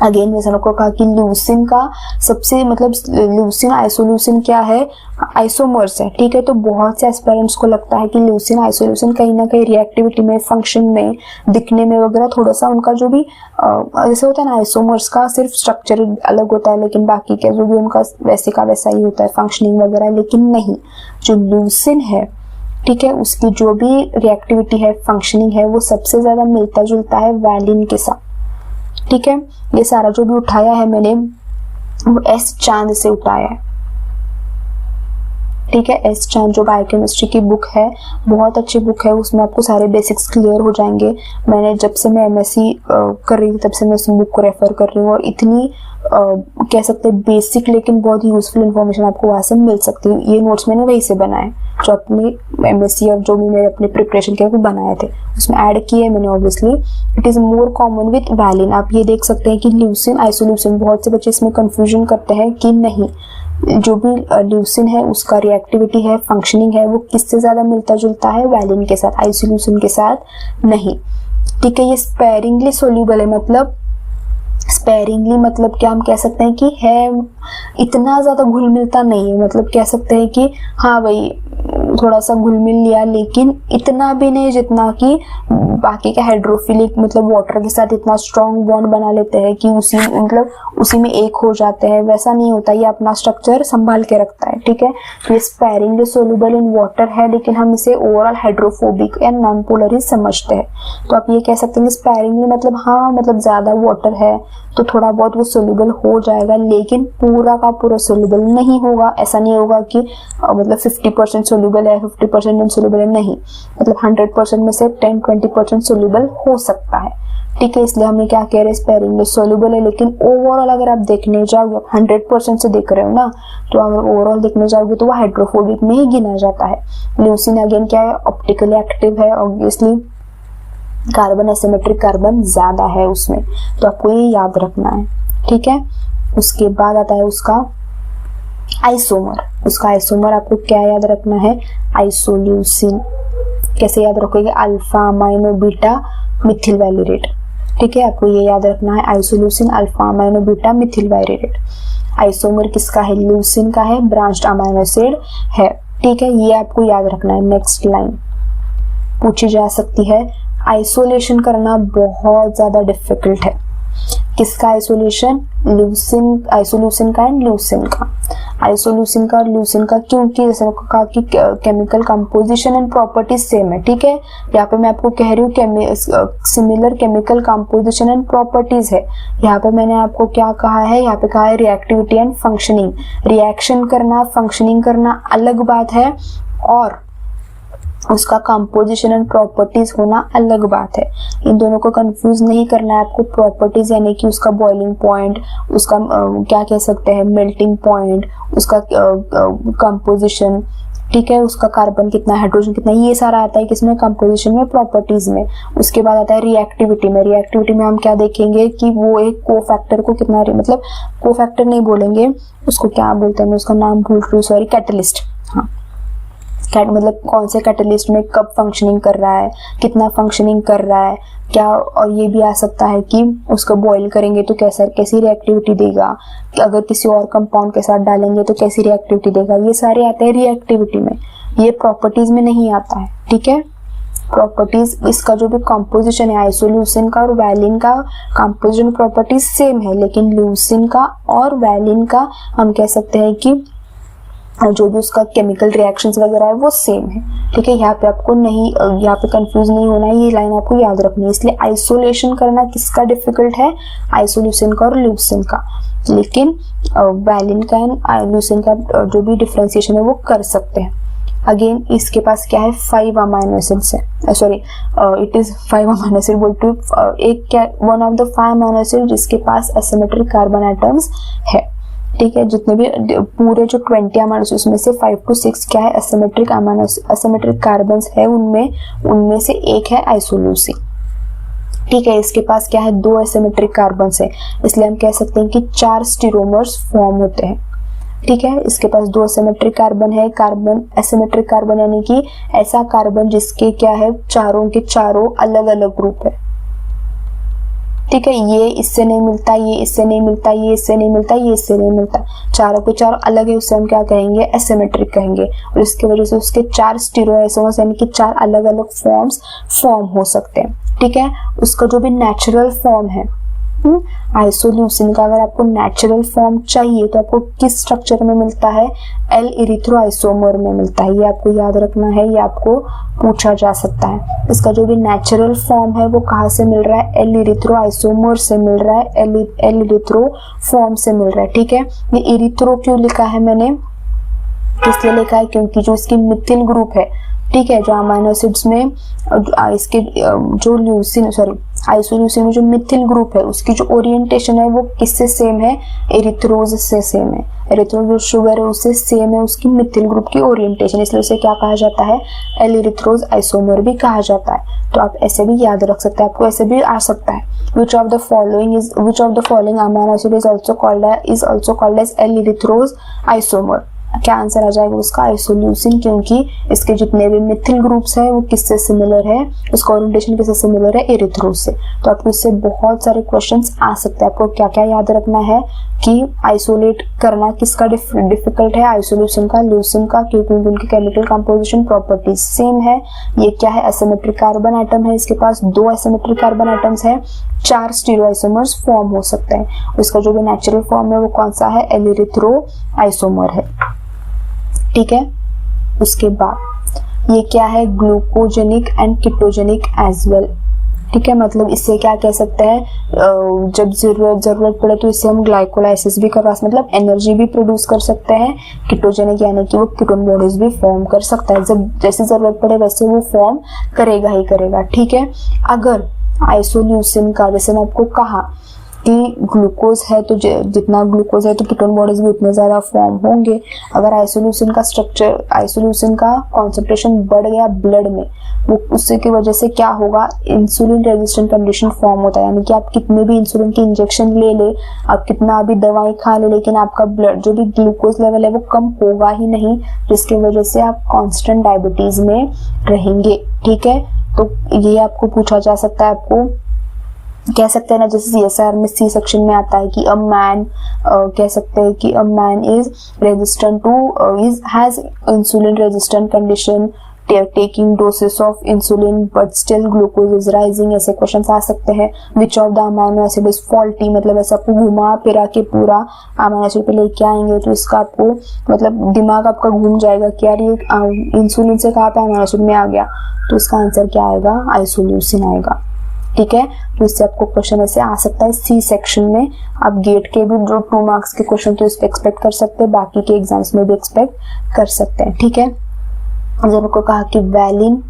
Again जैसे आपको कहा कि ल्यूसिन का सबसे, मतलब ल्यूसिन आइसोल्यूसिन क्या है? आइसोमर्स है। ठीक है, तो बहुत से एस्पिरेंट्स को लगता है कि ल्यूसिन आइसोल्यूसिन कहीं ना कहीं रिएक्टिविटी में, फंक्शन में, दिखने में वगैरह थोड़ा सा उनका जो भी जैसे होता है ना, आइसोमर्स का सिर्फ स्ट्रक्चर अलग होता है, लेकिन बाकी के जो भी उनका वैसे का वैसा ही होता है, फंक्शनिंग वगैरह। लेकिन नहीं, जो ल्यूसिन है, ठीक है, उसकी जो भी रिएक्टिविटी है, फंक्शनिंग है, वो सबसे ज्यादा मिलता जुलता है वैलिन के साथ। ठीक है, ये सारा जो भी उठाया है मैंने वो एस चांद से उठाया है। ठीक है, एस चांद जो बायोकेमिस्ट्री की बुक है, बहुत अच्छी बुक है, उसमें आपको सारे बेसिक्स क्लियर हो जाएंगे। मैंने जब से मैं MSc कर रही थी तब से मैं उस बुक को रेफर कर रही हूँ, और इतनी कह सकते हैं बेसिक लेकिन बहुत यूजफुल इन्फॉर्मेशन आपको वहां से मिल सकती है। ये नोट्स मैंने वहीं से बनाए, जो अपने MSc और जो भी मेरे अपने प्रिपरेशन के वो बनाए थे, उसमें ऐड किए मैंने obviously. It is more common with valine. आप ये देख सकते हैं कि ल्यूसिन आइसोल्यूसिन, बहुत से बच्चे इसमें कंफ्यूजन करते हैं कि नहीं, जो भी ल्यूसिन है उसका रिएक्टिविटी है, फंक्शनिंग है, वो किससे ज्यादा मिलता जुलता है? वैलिन के साथ, आइसोल्यूसिन के साथ नहीं। ठीक है, ये स्पेरिंगली सोल्यूबल है, मतलब स्पेरिंगली मतलब क्या हम कह सकते हैं कि है, इतना ज्यादा घुल मिलता नहीं है, मतलब कह सकते हैं कि हाँ भाई थोड़ा सा घुल मिल लिया, लेकिन इतना भी नहीं जितना कि बाकी का हाइड्रोफिलिक, मतलब वाटर के साथ इतना स्ट्रॉन्ग बॉन्ड बना लेते हैं कि उसी में एक हो जाते हैं, वैसा नहीं होता। ये अपना स्ट्रक्चर संभाल के रखता है। ठीक है, तो ये स्पेरिंगली सोल्यूबल इन वाटर है, लेकिन हम इसे ओवरऑल हाइड्रोफोबिक या नॉन पोलर ही समझते हैं। तो आप ये कह सकते हैं स्पेरिंगली मतलब हाँ, मतलब ज्यादा वाटर है तो थोड़ा बहुत वो सोल्यूबल हो जाएगा, लेकिन पूरा का पूरा सोल्यूबल नहीं होगा। ऐसा नहीं होगा कि मतलब 50% सोल्यूबल है, 50% नॉन सोल्यूबल है, नहीं, मतलब 100% में से 10-20% सोल्यूबल हो सकता है। ठीक है, इसलिए हमें क्या कह रहे हैं? स्पेरिंगली सोल्यूबल है, लेकिन ओवरऑल अगर आप देखने जाओगे, 100% से देख रहे हो ना, तो अगर ओवरऑल देखने जाओगे तो वो हाइड्रोफोबिक में ही गिना जाता है। ल्यूसिन अगेन क्या है? ऑप्टिकली एक्टिव है, ऑब्वियसली कार्बन एसिमेट्रिक कार्बन ज्यादा है उसमें, तो आपको ये याद रखना है। ठीक है, उसके बाद आता है उसका आइसोमर। उसका आइसोमर आपको क्या याद रखना है? आइसोल्यूसिन। कैसे याद रखोगे? Alpha amino beta methyl valerate. ठीक है, आपको ये याद रखना है, isoleucine alpha amino beta methyl valerate. Isomer किसका है? ल्यूसिन का है, ब्रांच्ड अमाइनो एसिड है। ठीक है, ये आपको याद रखना है। नेक्स्ट लाइन पूछी जा सकती है, आइसोलेशन करना बहुत ज्यादा डिफिकल्ट है। किसका आइसोलेशन, ल्यूसिन, आइसोल्यूसिन का एंड ल्यूसिन का, आइसोल्यूसिन का और ल्यूसिन का, क्योंकि जैसे मैंने कहा कि chemical composition and properties same है, ठीक है। यहाँ पे मैं आपको कह रही हूँ similar chemical composition and properties है। यहाँ पे मैंने आपको क्या कहा है, यहाँ पे कहा है रिएक्टिविटी एंड फंक्शनिंग। रिएक्शन करना, फंक्शनिंग करना अलग बात है और उसका कंपोजिशन एंड प्रॉपर्टीज होना अलग बात है। इन दोनों को कंफ्यूज नहीं करना है आपको। प्रॉपर्टीज यानी कि उसका बॉइलिंग पॉइंट, उसका क्या कह सकते हैं मेल्टिंग पॉइंट, उसका कंपोजिशन, ठीक है, उसका कार्बन कितना, हाइड्रोजन कितना, ये सारा आता है किसमें, कंपोजिशन में, प्रॉपर्टीज में। उसके बाद आता है रिएक्टिविटी में। रिएक्टिविटी में हम क्या देखेंगे कि वो एक कोफैक्टर को कितना, मतलब कोफैक्टर नहीं बोलेंगे उसको, क्या बोलते हैं मैं उसका नाम भूल रही हूँ, सॉरी, कैटलिस्ट। हाँ, मतलब कौन से कैटलिस्ट में कब फंक्शनिंग कर रहा है, कितना फंक्शनिंग कर रहा है, क्या, और ये भी आ सकता है कि उसको बॉईल करेंगे तो कैसी रिएक्टिविटी देगा, अगर किसी और कंपाउंड के साथ डालेंगे तो कैसी रिएक्टिविटी देगा, ये सारे आते हैं रिएक्टिविटी में। ये प्रॉपर्टीज में नहीं आता है, ठीक है। प्रॉपर्टीज, इसका जो भी कंपोजिशन है, आइसोल्यूसिन का और वैलिन का कंपोजिशन प्रॉपर्टीज सेम है, लेकिन ल्यूसिन का और वैलिन का हम कह सकते हैं कि जो भी उसका केमिकल रिएक्शंस वगैरह है वो सेम है, ठीक है। यहाँ पे आपको नहीं, यहाँ पे कंफ्यूज नहीं होना है, ये लाइन आपको याद रखनी है। इसलिए आइसोलेशन करना किसका डिफिकल्ट है, आइसोल्यूसिन का और ल्यूसिन का, लेकिन वैलिन का एंड ल्यूसिन का जो भी डिफरेंशिएशन है वो कर सकते हैं। अगेन इसके पास क्या है, 5 अमाइनो एसिड्स है, sorry it is 5 amino acid बोल टू, एक क्या, one of the 5 amino acid जिसके पास एसिमेट्रिक कार्बन एटम्स है, ठीक है। जितने भी पूरे जो 20 अमाइनो एसिड उसमें से 5 to 6 क्या है, एसिमेट्रिक कार्बन्स है, उनमें से एक है आइसोल्यूसिन, ठीक है। इसके पास क्या है, 2 एसिमेट्रिक कार्बन्स है, इसलिए हम कह सकते हैं कि 4 स्टीरोमर्स फॉर्म होते हैं, ठीक है। इसके पास 2 एसिमेट्रिक कार्बन है। कार्बन, एसिमेट्रिक कार्बन यानी कि ऐसा कार्बन जिसके क्या है, चारों के चारों अलग अलग ग्रुप है, ठीक है। ये इससे नहीं मिलता, ये इससे नहीं मिलता, ये इससे नहीं मिलता, ये इससे नहीं मिलता, चारों के चारों अलग है, उससे हम क्या कहेंगे, एसिमेट्रिक कहेंगे। और इसकी वजह से उसके 4 स्टीरियोआइसोमर्स यानी कि 4 अलग अलग फॉर्म्स फॉर्म हो सकते हैं, ठीक है। उसका जो भी नेचुरल फॉर्म है आइसोल्यूसिन का, अगर आपको नेचुरल फॉर्म चाहिए तो आपको किस स्ट्रक्चर में मिलता है, एल इरिथ्रोआइसोमर में मिलता है। ये आपको याद रखना है, ये आपको पूछा जा सकता है। इसका जो भी नेचुरल फॉर्म है वो कहाँ से मिल रहा है, एल इरिथ्रोआइसोमर से मिल रहा है, एल इरिथ्रो फॉर्म से मिल रहा है, ठीक है। ये इरिथ्रो क्यों लिखा है मैंने, इसलिए लिखा है क्योंकि जो इसकी मिथिल ग्रुप है, ठीक है, जो अमाइनो एसिड्स में इसके जो ल्यूसिन, सॉरी, आइसोल्यूसिन में जो मिथिल ग्रुप है उसकी जो ओरिएंटेशन है वो किससे सेम है, एरिथ्रोज से सेम है। एरिथ्रोज जो शुगर है उससे सेम है उसकी मिथिल ग्रुप की ओरिएंटेशन, इसलिए उसे क्या कहा जाता है, एल इरिथ्रोज आइसोमर भी कहा जाता है। तो आप ऐसे भी याद रख सकते हैं, आपको ऐसे भी आ सकता है, which of the following amino acid is also called as L इरिथ्रोज isomer. क्या आंसर आ जाएगा उसका, आइसोल्यूसिन, क्योंकि इसके जितने भी मिथिल ग्रुप्स है वो किससे सिमिलर है, उसका ओरिएंटेशन किससे सिमिलर है, एरिथ्रोज से। तो आपको इससे बहुत सारे क्वेश्चंस आ सकते हैं। आपको क्या क्या याद रखना है कि आइसोलेट करना किसका डिफिकल्ट है, आइसोल्यूसिन का, ल्यूसिन का, क्योंकि उनकी केमिकल कंपोजिशन प्रॉपर्टीज सेम है। ये क्या है, एसिमेट्रिक कार्बन एटम है, इसके पास 2 एसिमेट्रिक कार्बन एटम्स है, 4 स्टीरियोआइसोमर्स फॉर्म हो सकते हैं। इसका जो भी नेचुरल फॉर्म है वो कौन सा है, एल इरिथ्रोआइसोमर है, ठीक है। उसके बाद ये क्या है, glucogenic and ketogenic as well, ठीक है। मतलब इससे क्या कह सकते हैं, जब जरूरत पड़े तो इससे हम ग्लाइकोलाइसिस भी करवा, मतलब एनर्जी भी प्रोड्यूस कर सकते हैं। कीटोजेनिक यानी कि वो कीटोन बॉडीज भी फॉर्म कर सकता है, जब जैसे जरूरत पड़े वैसे वो फॉर्म करेगा ही करेगा, ठीक है। अगर आइसोल्यूसिन का, जैसे मैं आपको कहा कि ग्लूकोज है तो जितना ग्लूकोज है तो कीटोन बॉडीज भी उतने ज्यादा फॉर्म होंगे। अगर आइसोल्यूसिन का स्ट्रक्चर, आइसोल्यूसिन का कॉन्सेंट्रेशन बढ़ गया ब्लड में, वो उससे की वजह से क्या होगा, इंसुलिन रेजिस्टेंट कंडीशन फॉर्म होता है। यानी कि आप कितने भी इंसुलिन की इंजेक्शन ले ले, आप कितना भी दवाई खा ले, लेकिन आपका ब्लड जो भी ग्लूकोज लेवल है वो कम होगा ही नहीं, जिसकी वजह से आप कांस्टेंट डायबिटीज में रहेंगे, ठीक है। तो ये आपको पूछा जा सकता है, आपको कह सकते हैं ना, जैसे CSR में C सेक्शन में आता है कि अ मैन, कह सकते हैं कि a man is resistant to, has insulin resistant condition taking doses of insulin but still glucose is rising, ऐसे क्वेश्चन आ सकते हैं। Which of the amino acid is faulty, मतलब ऐसा आपको घुमा फिरा के पूरा अमाइनो एसिड पे लेके आएंगे तो इसका आपको मतलब दिमाग आपका घूम जाएगा कि यार ये इंसुलिन से कहाँ पे अमाइनो एसिड में आ गया, तो इसका आंसर क्या आएगा, आइसोल्यूसिन आएगा। ठीक है, तो इससे आपको क्वेश्चन ऐसे आ सकता है सी सेक्शन में। आप गेट के भी जो 2 मार्क्स के क्वेश्चन तो इस पे एक्सपेक्ट कर सकते हैं, बाकी के एग्जाम्स में भी एक्सपेक्ट कर सकते हैं। ठीक है, जब आपको कहा कि वैलिन,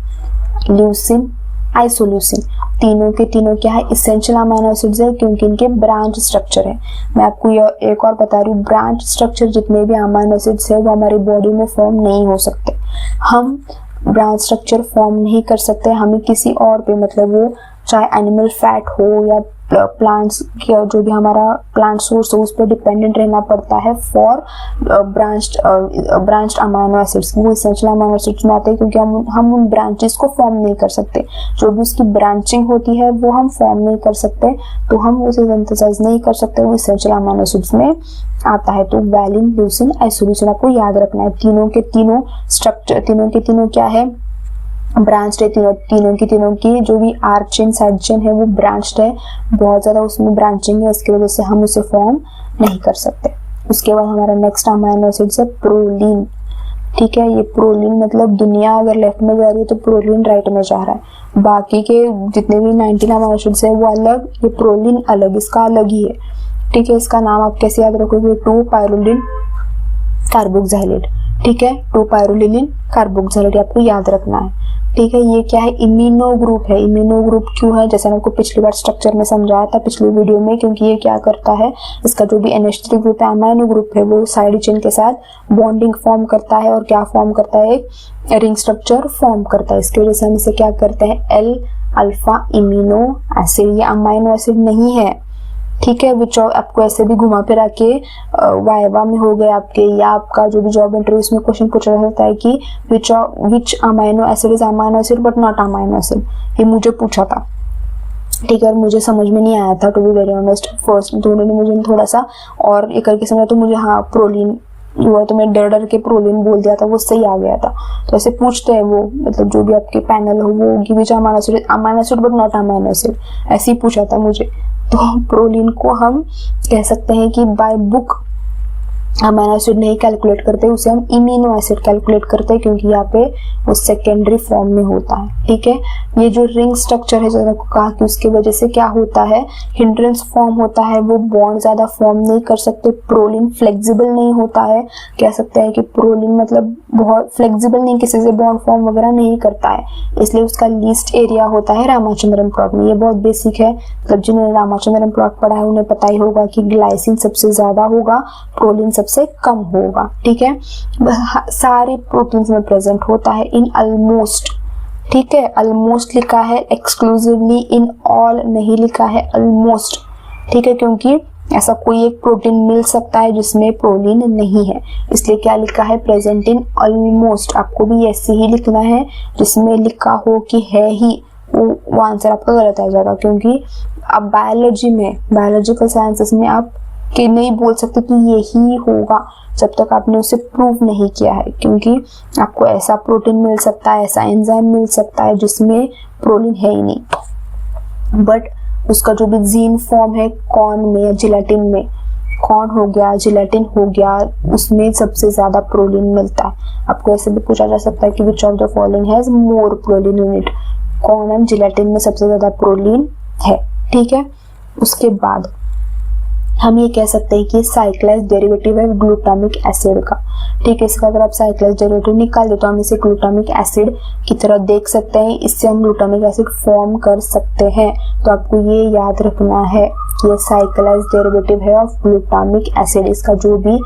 ल्यूसिन, आइसोल्यूसिन तीनों के तीनों क्या है, इसेंशियल अमाइनो एसिड्स है क्योंकि इनके ब्रांच स्ट्रक्चर है। मैं आपको ये एक और बता रही हूँ, ब्रांच स्ट्रक्चर जितने भी अमाइनो एसिड्स है वो हमारी बॉडी में फॉर्म नहीं हो सकते। हम ब्रांच स्ट्रक्चर फॉर्म नहीं कर सकते, हमें किसी और पे मतलब वो चाहे एनिमल फैट हो या प्लांट्स का जो भी हमारा प्लांट सोर्स हो उस पर डिपेंडेंट रहना पड़ता है फॉर ब्रांच्ड अमाइनो एसिड्स। वो इसेंशियल अमाइनो एसिड्स में आते हैं क्योंकि हम उन ब्रांचेस को फॉर्म नहीं कर सकते, जो भी उसकी ब्रांचिंग होती है वो हम फॉर्म नहीं कर सकते, तो हम उसे सिंथेसाइज नहीं कर सकते, वो इसेंशियल अमाइनो एसिड्स में आता है। तो वैलिन, ल्यूसिन, आइसोल्यूसिन आपको याद रखना है। तीनों के तीनों स्ट्रक्चर, तीनों के तीनों क्या है, ब्रांच्ड है। तीनों की जो भी आर्च चेन, साइड चेन है वो ब्रांच्ड है, बहुत ज्यादा उसमें ब्रांचिंग है, इसकी वजह से हम उसे फॉर्म नहीं कर सकते। उसके बाद हमारा नेक्स्ट अमाइनो एसिड है प्रोलीन। ठीक है, ये प्रोलीन मतलब दुनिया अगर लेफ्ट में जा रही है तो प्रोलीन राइट में जा रहा है। बाकी के जितने भी 19 अमाइनो एसिड्स है वो अलग, ये प्रोलीन अलग, इसका अलग ही है। ठीक है, इसका नाम आप कैसे याद रखोगे, 2-पायरुलिन कार्बोक्सिलेट। ठीक है, 2-पायरुलिन कार्बोक्सिलेट आपको याद रखना है। ठीक है, ये क्या है, इम्यूनो ग्रुप है। इम्यूनो ग्रुप क्यों है, जैसे आपको पिछली बार स्ट्रक्चर में समझाया था पिछली वीडियो में, क्योंकि ये क्या करता है, इसका जो भी NH3 ग्रुप है, अमाइनो ग्रुप है, वो साइड चेन के साथ बॉन्डिंग फॉर्म करता है और क्या फॉर्म करता है, एक रिंग स्ट्रक्चर फॉर्म करता है। इसकी वजह से हम इसे क्या करते हैं, L अल्फा इम्यूनो एसिड। ये अमाइनो एसिड नहीं है। ठीक है, विच आपको ऐसे भी घुमा फिरा के वाइवा में हो गए आपके, या आपका जो भी जॉब इंटरव्यू में क्वेश्चन पूछा जाता है कि which amino acid is amino acid but not amino acid, ये मुझे पूछा था। ठीक है, और मुझे समझ में नहीं आया था to be very honest. First दोनों ने मुझे थोड़ा सा और ये करके समझा तो मुझे हाँ प्रोलीन हुआ, तो मैं डर के प्रोलीन बोल दिया था, वो सही आ गया था। तो ऐसे पूछते हैं वो, मतलब जो भी आपके पैनल हो वो कि which amino acid but not amino acid, ऐसे ही पूछा था मुझे। तो प्रोलीन को हम कह सकते हैं कि बाय बुक अमाइनो एसिड नहीं कैलकुलेट करते, उसे हम इम्यूनो एसिड कैलकुलेट करते हैं क्योंकि यहाँ पे वो सेकेंडरी फॉर्म में होता है। ठीक है, ये जो रिंग स्ट्रक्चर है जैसा कहा कि उसकी वजह से क्या होता है, हिंड्रेंस फॉर्म होता है, वो बॉन्ड ज्यादा फॉर्म नहीं कर सकते। प्रोलीन फ्लेक्सिबल नहीं होता है, कह सकते हैं कि प्रोलीन मतलब बहुत फ्लेक्सिबल नहीं, किसी से बॉन्ड फॉर्म वगैरह नहीं करता है, इसलिए उसका लीस्ट एरिया होता है रामाचंद्रन प्लॉट में। ये बहुत बेसिक है, मतलब जिन्होंने रामाचंद्रन प्लॉट पढ़ा है उन्हें पता ही होगा कि ग्लाइसिन सबसे ज्यादा होगा, प्रोलीन सबसे कम होगा। ठीक है, सारे प्रोटीन्स में प्रेजेंट होता है इन ऑलमोस्ट। ठीक है, ऑलमोस्ट लिखा है, एक्सक्लूसिवली इन ऑल नहीं लिखा है, ऑलमोस्ट। ठीक है, क्योंकि ऐसा कोई एक प्रोटीन मिल सकता है जिसमें प्रोलीन नहीं है, इसलिए क्या लिखा है, प्रेजेंट इन ऑलमोस्ट। आपको भी ऐसे ही लिखना है, जिसमें लिखा हो कि है ही वो आंसर आपका गलत आ जाएगा, क्योंकि अब बायोलॉजी में, बायोलॉजिकल साइंसेस में आप कि नहीं बोल सकते कि यही होगा जब तक आपने उसे प्रूव नहीं किया है, क्योंकि आपको ऐसा प्रोटीन मिल सकता है, ऐसा एंजाइम मिल सकता है जिसमें प्रोटीन है ही नहीं, बट उसका जो भी जीन फॉर्म है कॉर्न में या जिलेटिन में, कॉर्न हो गया, जिलेटिन हो गया, उसमें सबसे ज्यादा प्रोटीन मिलता है। आपको ऐसे भी पूछा जा सकता है कि विच of the following has more protein in it, corn and gelatin में सबसे ज्यादा प्रोटीन है। ठीक है, उसके बाद हम ये कह सकते हैं कि साइक्लाइज डेरिवेटिव है ग्लूटामिक एसिड का। ठीक है, इसका अगर आप साइक्लाइज डेरिवेटिव निकाल दे तो हम इसे ग्लूटामिक एसिड की तरह देख सकते हैं, इससे हम ग्लूटामिक एसिड फॉर्म कर सकते हैं। तो आपको ये याद रखना है कि ये साइक्लाइज डेरिवेटिव है ऑफ ग्लूटामिक एसिड। इसका जो भी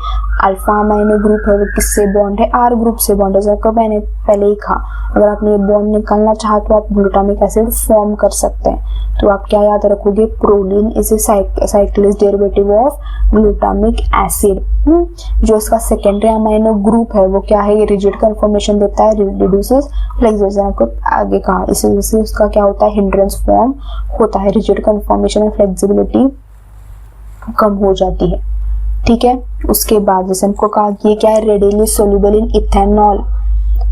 अल्फा अमाइनो ग्रुप है वो किससे बॉन्ड है, आर ग्रुप से बॉन्ड है, जैसा मैंने पहले ही कहा। अगर आपने ये बॉन्ड निकालना चाहा तो आप ग्लूटामिक एसिड फॉर्म कर सकते हैं। तो आप क्या याद रखोगे, proline is a cyclize derivative of glutamic acid. जो इसका सेकेंडरी अमाइनो ग्रुप है वो क्या है, ये रिजिड कन्फर्मेशन देता है, रिड्यूसेस फ्लेक्सिबिलिटी। आपको आगे कहा, इस वजह से उसका क्या होता है, हिंड्रेंस फॉर्म होता है, रिजिड कन्फर्मेशन और फ्लेक्सिबिलिटी कम हो जाती है। ठीक है, उसके बाद जैसे हमको कहा कि ये क्या है, रेडिली सोल्यूबल इन इथेनॉल।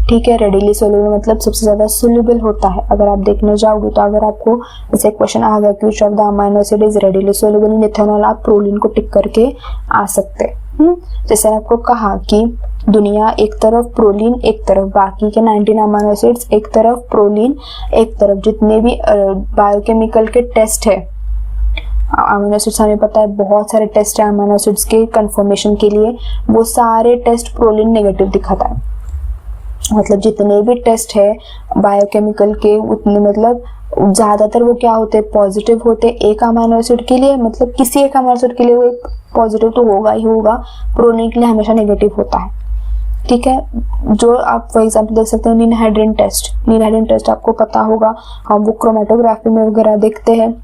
ठीक है, रेडिली सोल्यूबल मतलब सबसे ज्यादा सोल्यूबल होता है। अगर आप देखने जाओगे तो अगर आपको ऐसे क्वेश्चन आ गया कि which of the amino acid is readily soluble in ethanol, आप प्रोलीन को टिक करके आ सकते हैं। जैसे आपको कहा कि दुनिया एक तरफ प्रोलीन एक तरफ, बाकी के 19 अमाइनो एसिड्स एक तरफ प्रोलीन एक तरफ। जितने भी बायोकेमिकल के टेस्ट है अमीनो एसिड्स, हमें पता है बहुत सारे टेस्ट है अमीनो एसिड्स के कंफर्मेशन के लिए, वो सारे टेस्ट प्रोलीन नेगेटिव दिखाता है। मतलब जितने भी टेस्ट है बायोकेमिकल के उतने मतलब ज्यादातर वो क्या होते हैं, पॉजिटिव होते हैं एक अमीनो एसिड के लिए, मतलब किसी एक अमीनो एसिड के लिए वो एक पॉजिटिव तो होगा ही होगा, प्रोलीन के लिए हमेशा नेगेटिव होता है। ठीक है, जो आप फॉर एग्जांपल देख सकते हैं नीनहाइड्रिन टेस्ट। नीनहाइड्रिन टेस्ट आपको पता होगा, हम वो क्रोमेटोग्राफी में वगैरह देखते हैं,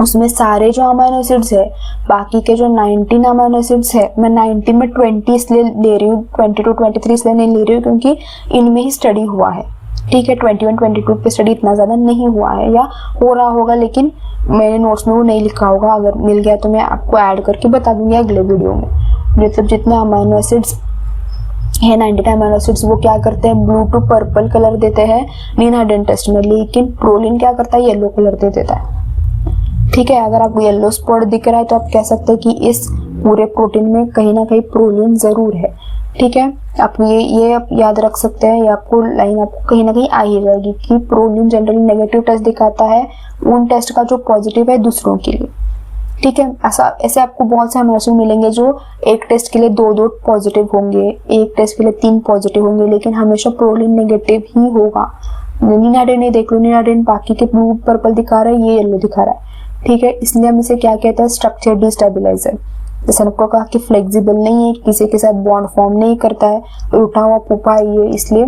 उसमें सारे जो अमीनो एसिड्स है, बाकी के जो 19 अमीनो एसिड्स है, मैं 19 में 20 इसलिए ले रही हूँ, 20 to 23 इसलिए नहीं ले रही हूँ क्योंकि इनमें ही स्टडी हुआ है। ठीक है, 21 22 पे स्टडी इतना ज्यादा नहीं हुआ है, या हो रहा होगा लेकिन मेरे नोट्स में वो नहीं लिखा होगा, अगर मिल गया तो मैं आपको ऐड करके बता दूंगी अगले वीडियो में। मतलब जितने अमीनो एसिड्स है 90 अमीनो एसिड्स, वो क्या करते हैं, ब्लू टू पर्पल कलर देते हैं नीनहाइड्रिन टेस्ट में, लेकिन प्रोलीन क्या करता है, येलो कलर दे देता है। ठीक है, अगर आपको येलो स्पॉट दिख रहा है तो आप कह सकते हैं कि इस पूरे प्रोटीन में कहीं ना कहीं प्रोलीन जरूर है। ठीक है, आप ये आप याद रख सकते हैं, ये आपको लाइन आपको कहीं ना कहीं आ ही जाएगी कि प्रोलीन जनरली नेगेटिव टेस्ट दिखाता है उन टेस्ट का जो पॉजिटिव है दूसरों के लिए। ठीक है, ऐसे आपको बहुत से अमीनो एसिड मिलेंगे जो एक टेस्ट के लिए 2 पॉजिटिव होंगे, एक टेस्ट के लिए 3 पॉजिटिव होंगे, लेकिन हमेशा प्रोलीन नेगेटिव ही होगा। नीनहाइड्रिन देख लो, नीनहाइड्रिन बाकी के ब्लू पर्पल दिखा रहा है, ये येलो दिखा रहा है। ठीक है, इसलिए हम इसे क्या कहते हैं, स्ट्रक्चर डिस्टेबलाइजर। जैसे आपको कहा कि फ्लेक्सिबल नहीं है, किसी के साथ बॉन्ड फॉर्म नहीं करता है, उठा हुआ पुपा है ये, इसलिए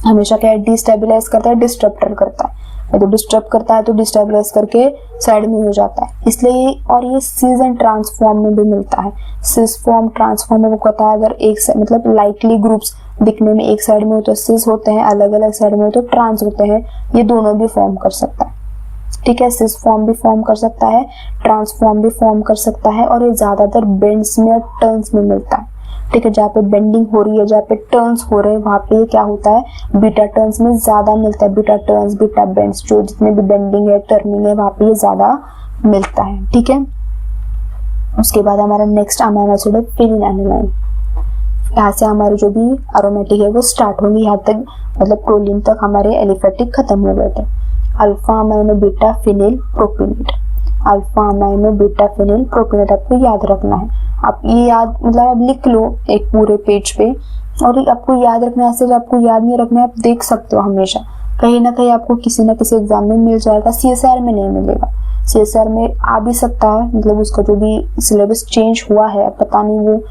हमेशा क्या डिस्टेबलाइज करता है, डिस्ट्रप्टर करता है। तो डिस्टर्ब करता है तो डिस्टेबलाइज करके साइड में हो जाता है, इसलिए। और ये सिस एंड ट्रांसफॉर्म में भी मिलता है। सिस फॉर्म ट्रांसफॉर्म में वो कहता है, अगर एक मतलब लाइकली ग्रुप्स दिखने में एक साइड में हो तो सिस होते हैं, अलग अलग साइड में हो तो ट्रांस होते हैं, ये दोनों भी फॉर्म कर सकता है। ठीक है, सिस फॉर्म भी फॉर्म कर सकता है, ट्रांसफॉर्म भी फॉर्म कर सकता है, और ये ज्यादातर बेंड्स में और टर्न्स में मिलता है। ठीक है, जहाँ पे बेंडिंग हो रही है, जहाँ पे टर्न्स हो रहे हैं, वहां पे क्या होता है, बीटा टर्न्स में ज्यादा मिलता है। बीटा टर्न्स, बीटा बेंड्स, जो जितने भी बेंडिंग है, टर्निंग है, वहां पे ये ज्यादा मिलता है। ठीक है, उसके बाद हमारा नेक्स्ट अमीनो एसिड है फिनिलएलानाइन। यहाँ से हमारे जो भी एरोमेटिक है वो स्टार्ट होंगे, यहाँ तक मतलब प्रोलीन तक हमारे एलिफेटिक खत्म हो गए थे। Alpha amino beta phenyl प्रोपिनेट, alpha amino beta phenyl प्रोपिनेट आपको याद रखना है। आप ये याद मतलब आप लिख लो एक पूरे पेज पे, और आपको याद रखना है, सिर्फ आपको याद नहीं रखना है, आप देख सकते हो हमेशा, कहीं ना कहीं आपको किसी ना किसी एग्जाम में मिल जाएगा। सीएसआर में नहीं मिलेगा, सीएसआर में आ भी सकता है, मतलब उसका जो भी सिलेबस चेंज हुआ है पता नहीं वो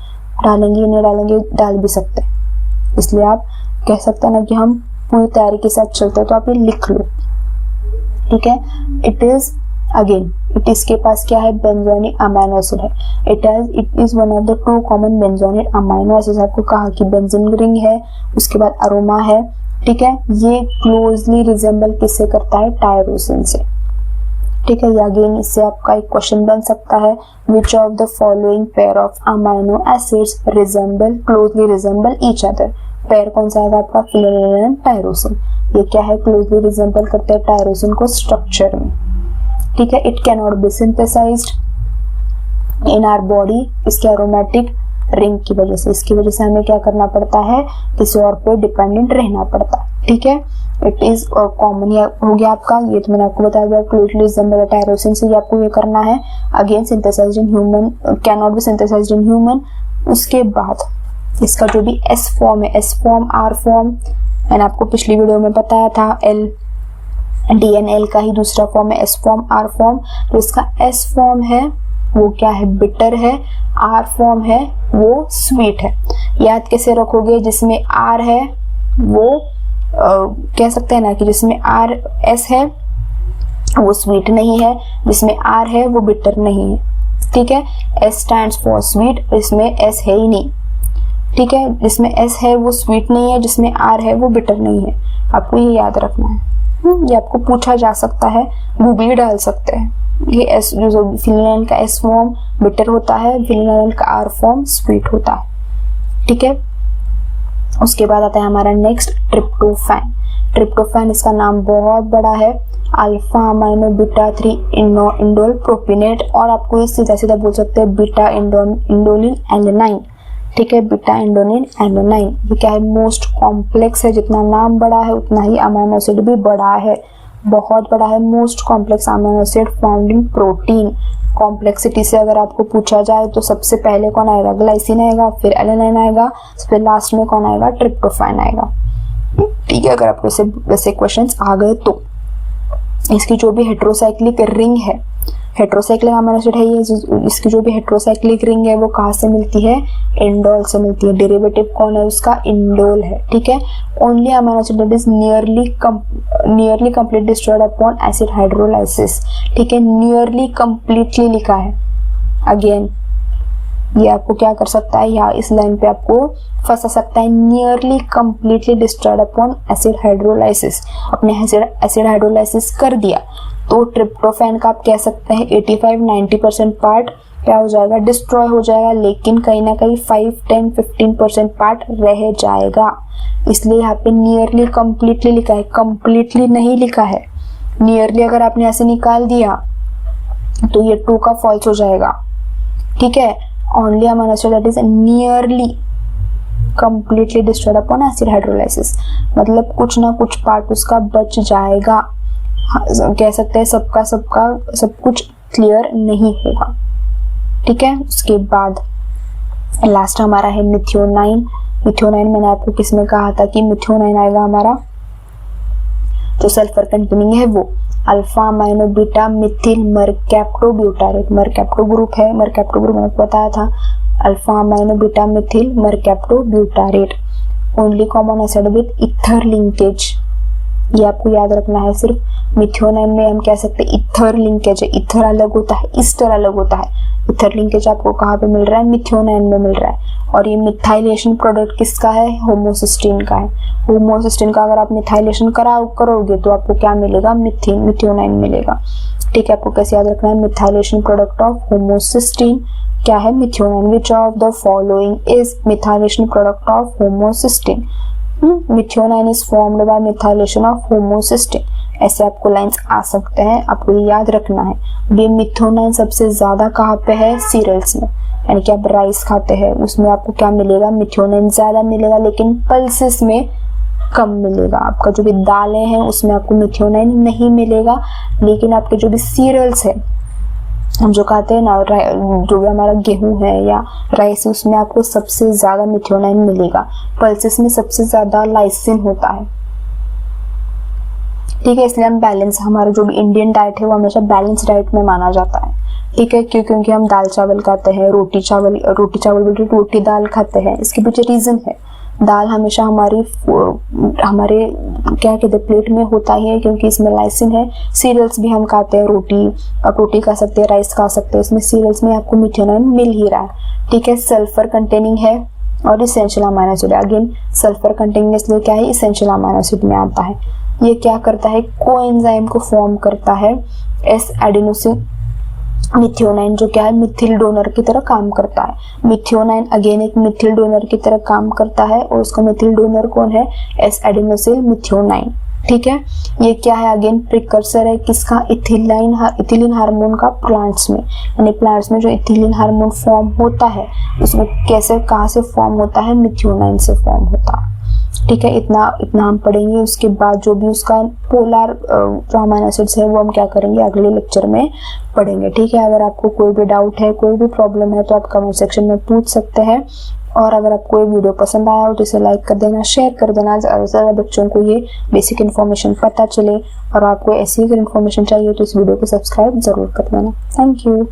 डालेंगे नहीं डालेंगे, डाल भी सकते हैं। इसलिए आप कह सकते हैं ना कि हम पूरी तैयारी के साथ चलते हैं, तो आप ये लिख लो। ठीक है, इट इज के पास क्या है, बेंजोनिक अमाइनो एसिड है। It is one of the 2 common benzonic amino acid. आपको कहा कि बेंजीन रिंग है, उसके बाद अरोमा है। ठीक है, ये क्लोजली रिजेंबल किससे करता है, टायरोसिन से। ठीक है, अगेन इससे आपका एक क्वेश्चन बन सकता है, विच of the following pair of amino acids closely resemble each other. Pair कौन सा है आपका, फिनिलएलानाइन, टायरोसिन। ये क्या है, क्लोजली रिजेंबल करते हैं टायरोसिन को स्ट्रक्चर में। ठीक है, it can not be synthesised in our body, इसके एरोमेटिक रिंग की वजह से। इसकी वजह से हमें क्या करना पड़ता है, किसी और पे डिपेंडेंट रहना पड़ता है। ठीक है, इट इज कॉमन हो गया आपका, ये तो मैंने आपको बताया, क्लोजली रिजेंबल टायरोसिन से, ये आपको ये करना है। Again synthesised in human, can not be synthesised in human. उसके बाद इसका जो भी एस फॉर्म है, एस फॉर्म, आर फॉर्म, मैंने आपको पिछली वीडियो में बताया था, एल डीएनएल का ही दूसरा फॉर्म है एस फॉर्म, आर फॉर्म। तो इसका एस फॉर्म है वो क्या है, बिटर है, आर फॉर्म है वो स्वीट है। याद कैसे रखोगे, जिसमें आर है वो कह सकते हैं ना कि जिसमें आर एस है वो स्वीट नहीं है, जिसमें आर है वो बिटर नहीं है। ठीक है, एस स्टैंड्स फॉर स्वीट, इसमें एस है ही नहीं। ठीक है, जिसमें एस है वो स्वीट नहीं है, जिसमें आर है वो बिटर नहीं है। आपको ये याद रखना है, ये आपको पूछा जा सकता है, गूगल डाल सकते हैं। ये एस जो फिनिलएलानाइन का एस फॉर्म बिटर होता है, फिनिलएलानाइन का आर फॉर्म स्वीट होता है। ठीक है, उसके बाद आता है हमारा नेक्स्ट ट्रिप्टोफैन। ट्रिप्टोफैन इसका नाम बहुत बड़ा है, अल्फा अमाइनो बीटा 3 इंडोल प्रोपिनेट, और आपको ये सीधा सीधा बोल सकते हैं बीटा इंडोलिन एलेनाइन। ठीक है, बीटा इंडोलिन एलेनाइन ये क्या है, मोस्ट कॉम्प्लेक्स है। जितना नाम बड़ा है उतना ही अमाइनो एसिड भी बड़ा है, बहुत बड़ा है। Most complex amino acid found in protein. Complexity से अगर आपको पूछा जाए तो सबसे पहले कौन आएगा, ग्लाइसिन आएगा, फिर एलेनाइन आएगा, फिर लास्ट में कौन आएगा, ट्रिप्टोफैन आएगा। ठीक है, अगर आपको वैसे क्वेश्चंस आ गए तो इसकी जो भी हेट्रोसाइक्लिक रिंग है, हेट्रोसाइक्लिक अमीनो एसिड है ये, इसकी जो भी हेट्रोसाइक्लिक रिंग है वो कहाँ से मिलती है, इंडोल से मिलती है। डेरिवेटिव कौन है उसका, इंडोल है। ठीक है, only amino acid that is nearly complete destroyed upon acid hydrolysis. ठीक है, नियरली कंप्लीटली लिखा है। अगेन ये आपको क्या कर सकता है, यहाँ इस लाइन पे आपको फंसा सकता है, nearly completely destroyed upon acid hydrolysis. अपने एसिड हाइड्रोलाइसिस कर दिया तो ट्रिप्टोफैन का आप कह सकते हैं 85-90% पार्ट क्या हो जाएगा, डिस्ट्रॉय हो जाएगा, लेकिन कहीं ना कहीं 5-10-15% पार्ट रह जाएगा। इसलिए यहाँ पे नियरली कंप्लीटली लिखा है, कंप्लीटली नहीं लिखा है। नियरली अगर आपने ऐसे निकाल दिया तो ये 2 का फॉल्स हो जाएगा। ठीक है, only amino acid that is nearly completely destroyed upon acid hydrolysis, मतलब कुछ ना कुछ पार्ट उसका बच जाएगा। कह सकते हैं सबका सब कुछ क्लियर नहीं होगा। ठीक है, उसके बाद लास्ट हमारा है मिथियोनाइन। मिथियोनाइन मैंने आपको किसमें कहा था कि मिथियोनाइन आएगा हमारा जो सल्फर कंटेनिंग है वो alpha amino beta methyl mercaptobutyrate. Mercapto group है, मरकैप्टो ग्रुप मैंने बताया था, alpha amino beta methyl mercaptobutyrate. Only common acid with ether linkage, ये आपको याद रखना है। सिर्फ मिथियोनाइन में हम कह सकते हैं ईथर लिंकेज है, ईथर अलग होता है, ईस्टर अलग होता है। ईथर लिंकेज आपको कहाँ पे मिल रहा है, मिथियोनाइन में मिल रहा है। और ये मिथाइलेशन प्रोडक्ट किसका है, होमोसिस्टीन का है। होमोसिस्टीन का अगर आप मिथाइलेशन करोगे तो आपको क्या मिलेगा, मिथियोनाइन मिलेगा। ठीक है, आपको कैसे याद रखना है, मिथाइलेशन प्रोडक्ट ऑफ होमोसिस्टीन क्या है, methionine. Which of the following is methylation product of homocysteine. Methionine is formed by methylation of homocysteine. ऐसे आपको लाइंस आ सकते हैं, आपको ये याद रखना है। ये मिथियोनाइन सबसे ज्यादा कहाँ पे है, सीरियल्स में, यानी कि आप राइस खाते हैं उसमें आपको क्या मिलेगा, मिथियोनाइन ज्यादा मिलेगा, लेकिन पल्सेस में कम मिलेगा। आपका जो भी दालें हैं उसमें आपको मिथियोनाइन नहीं मिलेगा, लेकिन आपके जो भी सीरियल्स है हम जो खाते हैं ना, जो भी हमारा गेहूं है या राइस, उसमें आपको सबसे ज्यादा मिथियोनाइन मिलेगा। पल्सेस में सबसे ज्यादा लाइसिन होता है। ठीक है, इसलिए हम बैलेंस, हमारा जो भी इंडियन डाइट है वो हमेशा बैलेंस डाइट में माना जाता है। ठीक है, क्योंकि हम दाल चावल खाते हैं, रोटी चावल रोटी दाल खाते हैं। इसके पीछे रीजन है, दाल हमेशा हमारे क्या कहते हैं प्लेट में होता ही है, क्योंकि इसमें लाइसिन है। सीरियल्स भी हम खाते हैं, रोटी खा सकते हैं, राइस खा सकते हैं, इसमें सीरियल्स में आपको मिथियोनाइन मिल ही रहा है। ठीक है, सल्फर कंटेनिंग है और essential amino acid. Again sulphur containing इसलिए क्या है, इसेंशियल अमीनो एसिड में आता है। ये क्या करता है, कोएंजाइम को फॉर्म करता है, एस एडेनोसिन मिथियोनाइन जो क्या है, मिथिल डोनर की तरह काम करता है। मिथियोनाइन अगेन एक मिथिल डोनर की तरह काम करता है, और उसका मिथिल डोनर कौन है, एस एडेनोसिल मिथियोनाइन। ठीक है, ये क्या है, अगेन प्रिकर्सर है किसका, इथिलीन हार्मोन का प्लांट्स में। यानी प्लांट्स में जो इथिलीन हार्मोन फॉर्म होता है उसमें कैसे, कहाँ से फॉर्म होता है, मिथियोनाइन से फॉर्म होता है। ठीक है, इतना हम पढ़ेंगे। उसके बाद जो भी उसका पोलर जो अमीनो एसिड्स है वो हम क्या करेंगे, अगले लेक्चर में पढ़ेंगे। ठीक है, अगर आपको कोई भी डाउट है, कोई भी प्रॉब्लम है तो आप कमेंट सेक्शन में पूछ सकते हैं। और अगर आपको ये वीडियो पसंद आया हो तो इसे लाइक कर देना, शेयर कर देना, ज़्यादा से ज़्यादा बच्चों को ये बेसिक इन्फॉर्मेशन पता चले। और आपको ऐसी अगर इन्फॉर्मेशन चाहिए तो इस वीडियो को सब्सक्राइब जरूर कर देना। Thank you.